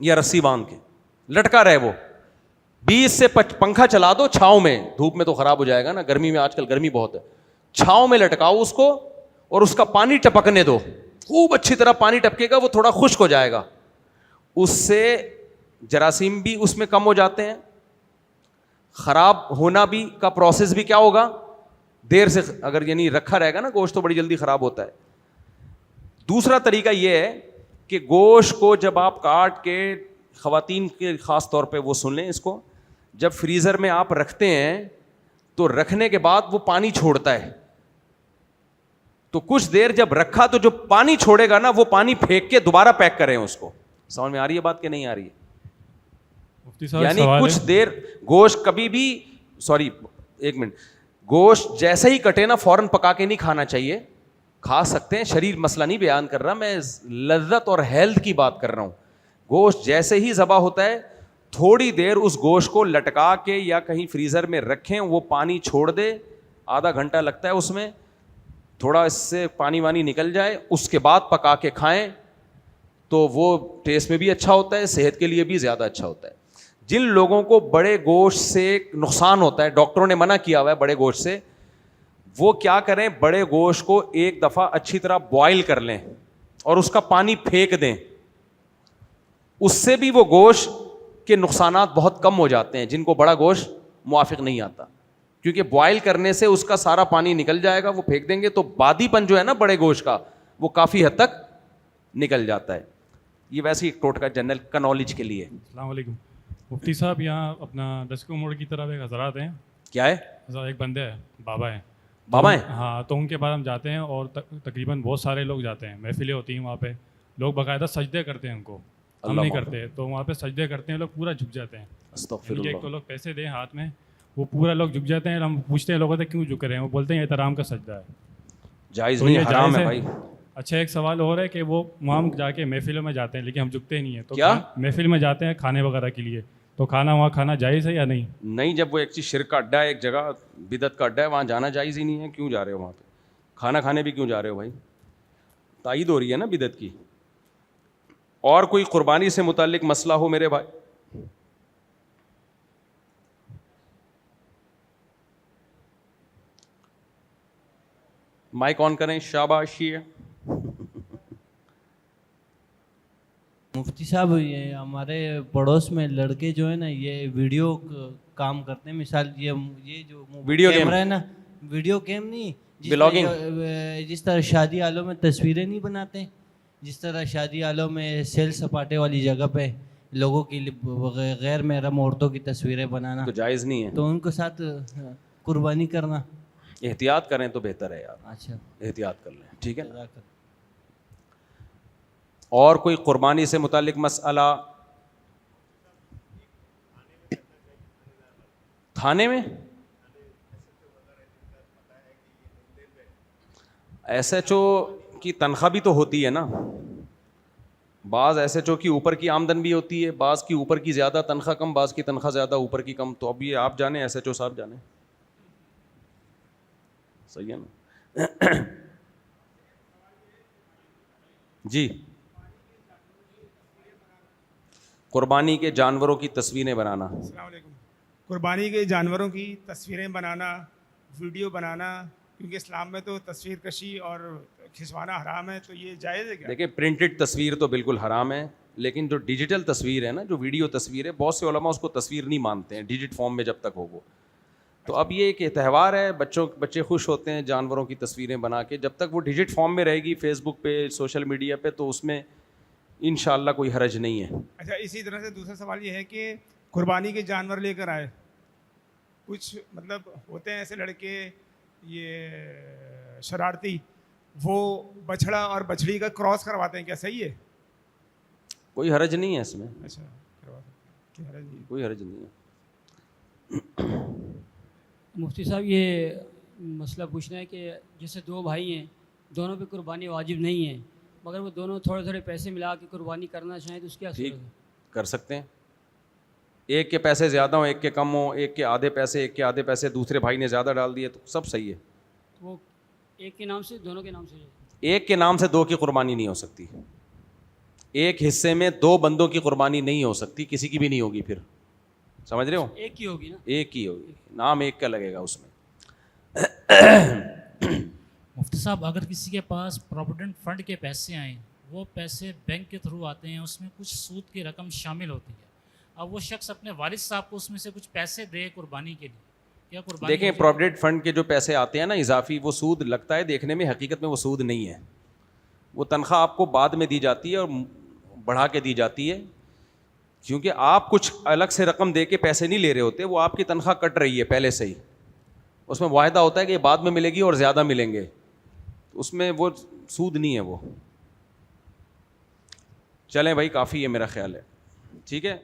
یا رسی باندھ کے لٹکا رہے. وہ 20 سے پنکھا چلا دو چھاؤں میں, دھوپ میں تو خراب ہو جائے گا نا, گرمی میں آج کل گرمی بہت ہے, چھاؤں میں لٹکاؤ اس کو, اور اس کا پانی ٹپکنے دو, خوب اچھی طرح پانی ٹپکے گا, وہ تھوڑا خشک ہو جائے گا. اس سے جراثیم بھی اس میں کم ہو جاتے ہیں, خراب ہونا بھی کا پروسیس بھی کیا ہوگا, دیر سے, اگر یعنی رکھا رہے گا نا گوشت تو بڑی جلدی خراب ہوتا ہے. دوسرا طریقہ یہ ہے کہ گوشت کو جب آپ کاٹ کے, خواتین کے خاص طور پہ وہ سن لیں اس کو, جب فریزر میں آپ رکھتے ہیں تو رکھنے کے بعد وہ پانی چھوڑتا ہے, تو کچھ دیر جب رکھا تو جو پانی چھوڑے گا نا وہ پانی پھینک کے دوبارہ پیک کریں اس کو. سمجھ میں آ رہی ہے بات کہ نہیں آ رہی ہے؟ یعنی کچھ دیر گوشت کبھی بھی, سوری ایک منٹ, گوشت جیسے ہی کٹے نا فوراً پکا کے نہیں کھانا چاہیے. کھا سکتے ہیں, شریر مسئلہ نہیں بیان کر رہا میں, لذت اور ہیلتھ کی بات کر رہا ہوں. گوشت جیسے ہی ذبح ہوتا ہے تھوڑی دیر اس گوشت کو لٹکا کے یا کہیں فریزر میں رکھیں, وہ پانی چھوڑ دے, آدھا گھنٹہ لگتا ہے اس میں, تھوڑا اس سے پانی وانی نکل جائے, اس کے بعد پکا کے کھائیں تو وہ ٹیسٹ میں بھی اچھا ہوتا ہے, صحت کے لیے بھی زیادہ اچھا ہوتا ہے. جن لوگوں کو بڑے گوشت سے نقصان ہوتا ہے, ڈاکٹروں نے منع کیا ہوا ہے بڑے گوشت سے, وہ کیا کریں, بڑے گوشت کو ایک دفعہ اچھی طرح بوائل کر لیں, اور اس کا پانی پھینک دیں, اس سے بھی وہ گوشت کے نقصانات بہت کم ہو جاتے ہیں جن کو بڑا گوشت موافق نہیں آتا, کیونکہ بوائل کرنے سے اس کا سارا پانی نکل جائے گا, وہ پھینک دیں گے تو بادی پن جو ہے نا بڑے گوشت کا وہ کافی حد تک نکل جاتا ہے. یہ ویسے ایک ٹوٹکا جنرل کا نالج کے لیے. السلام علیکم مفتی صاحب, یہاں اپنا دسکو موڑ کی طرف ایک حضرات ہیں. کیا ہے حضرات ایک بندے ہیں, بابا ہیں. بابا ہیں؟ ہاں, تو ان کے بعد ہم جاتے ہیں اور تقریباً بہت سارے لوگ جاتے ہیں, محفلیں ہوتی ہیں وہاں پہ, لوگ باقاعدہ سجدے کرتے ہیں ان کو, ہم نہیں کرتے, تو وہاں پہ سجدے کرتے ہیں لوگ, پورا جھک جاتے ہیں. ایک تو لوگ پیسے دیں ہاتھ میں, وہ پورا لوگ جھک جاتے ہیں. ہم پوچھتے ہیں لوگوں سے کیوں جھک رہے ہیں, وہ بولتے ہیں احترام کا سجدہ ہے. جائز نہیں, حرام ہے بھائی. اچھا, ایک سوال اور ہے کہ وہ وہاں جا کے محفلوں میں جاتے ہیں لیکن ہم جھکتے ہی نہیں ہیں, تو کیا محفل میں جاتے ہیں کھانے وغیرہ کے لیے, تو کھانا وہاں کھانا جائز ہے یا نہیں؟ نہیں, جب وہ ایک چیز شرک کا اڈا ہے, ایک جگہ بدعت کا اڈا ہے, وہاں جانا جائز ہی نہیں ہے. کیوں جا رہے ہو وہاں پہ, کھانا کھانے بھی کیوں جا رہے ہو بھائی؟ تائید ہو رہی ہے نا بدعت کی. اور کوئی قربانی سے متعلق مسئلہ ہو میرے بھائی؟ مائک آن کریں, شاباشی ہے. مفتی صاحب, یہ ہمارے پڑوس میں لڑکے جو ہے نا یہ ویڈیو کام کرتے ہیں, مثال یہ جو ویڈیو کیمرہ ہے نا, ویڈیو گیم نہیں, جس طرح شادی حالوں میں تصویریں نہیں بناتے, جس طرح شادی حالوں میں سیل سپاٹے والی جگہ پہ لوگوں کی غیر محرم عورتوں کی تصویریں بنانا تو جائز نہیں ہے, تو ان کے ساتھ قربانی کرنا. احتیاط کریں تو بہتر ہے یار. اچھا, احتیاط کر لیں, ٹھیک ہے. اور کوئی قربانی سے متعلق مسئلہ؟ تھانے میں ایس ایچ او کی تنخواہ بھی تو ہوتی ہے نا, بعض ایس ایچ او کی اوپر کی آمدن بھی ہوتی ہے, بعض کی اوپر کی زیادہ تنخواہ کم, بعض کی تنخواہ زیادہ اوپر کی کم. تو اب یہ آپ جانیں, ایس ایچ او صاحب جانیں. صحیح ہے نا؟ جی, قربانی کے جانوروں کی تصویریں بنانا. السلام علیکم. قربانی کے جانوروں کی تصویریں بنانا, ویڈیو بنانا, کیونکہ اسلام میں تو تصویر کشی اور کھنچوانا حرام ہے, تو یہ جائز ہے کیا؟ دیکھیں, پرنٹڈ تصویر تو بالکل حرام ہے, لیکن جو ڈیجیٹل تصویر ہے نا, جو ویڈیو تصویر ہے, بہت سے علماء اس کو تصویر نہیں مانتے ہیں ڈیجٹ فارم میں جب تک ہو وہ. تو اب یہ ایک تہوار ہے, بچے خوش ہوتے ہیں جانوروں کی تصویریں بنا کے, جب تک وہ ڈیجٹ فارم میں رہے گی فیس بک پہ, سوشل میڈیا پہ, تو اس میں انشاءاللہ کوئی حرج نہیں ہے. اچھا, اسی طرح سے دوسرا سوال یہ ہے کہ قربانی کے جانور لے کر آئے, کچھ مطلب ہوتے ہیں ایسے لڑکے یہ شرارتی, وہ بچھڑا اور بچھڑی کا کراس کرواتے ہیں, کیا صحیح ہے؟ کوئی حرج نہیں ہے اس میں. اچھا, کوئی حرج نہیں ہے. مفتی صاحب, یہ مسئلہ پوچھنا ہے کہ جیسے دو بھائی ہیں, دونوں پہ قربانی واجب نہیں ہے, مگر وہ دونوں تھوڑے تھوڑے پیسے ملا کے قربانی کرنا چاہیں تو اس کی ٹھیک کر سکتے ہیں. ایک کے پیسے زیادہ ہوں, ایک کے کم ہوں, ایک کے آدھے پیسے دوسرے بھائی نے زیادہ ڈال دیے, تو سب صحیح ہے. وہ ایک کے نام سے, دونوں کے نام سے؟ ایک کے نام سے دو کی قربانی نہیں ہو سکتی. ایک حصے میں دو بندوں کی قربانی نہیں ہو سکتی, کسی کی بھی نہیں ہوگی. پھر سمجھ رہے ہو؟ ایک کی ہوگی نا, ایک ہی ہوگی, نام ایک کا لگے گا اس میں. مفتی صاحب, اگر کسی کے پاس پروویڈنٹ فنڈ کے پیسے آئیں, وہ پیسے بینک کے تھرو آتے ہیں, اس میں کچھ سود کی رقم شامل ہوتی ہے, اب وہ شخص اپنے والد صاحب کو اس میں سے کچھ پیسے دے قربانی کے لیے, کیا قربانی؟ دیکھیں, پروویڈنٹ فنڈ کے جو پیسے آتے ہیں نا اضافی, وہ سود لگتا ہے دیکھنے میں, حقیقت میں وہ سود نہیں ہے. وہ تنخواہ آپ کو بعد میں دی جاتی ہے اور بڑھا کے دی جاتی ہے, کیونکہ آپ کچھ الگ سے رقم دے کے پیسے نہیں لے رہے ہوتے, وہ آپ کی تنخواہ کٹ رہی ہے پہلے سے ہی. اس میں معاہدہ ہوتا ہے کہ یہ بعد میں ملے گی اور زیادہ ملیں گے, اس میں وہ سود نہیں ہے وہ. چلیں بھائی, کافی ہے میرا خیال ہے, ٹھیک ہے.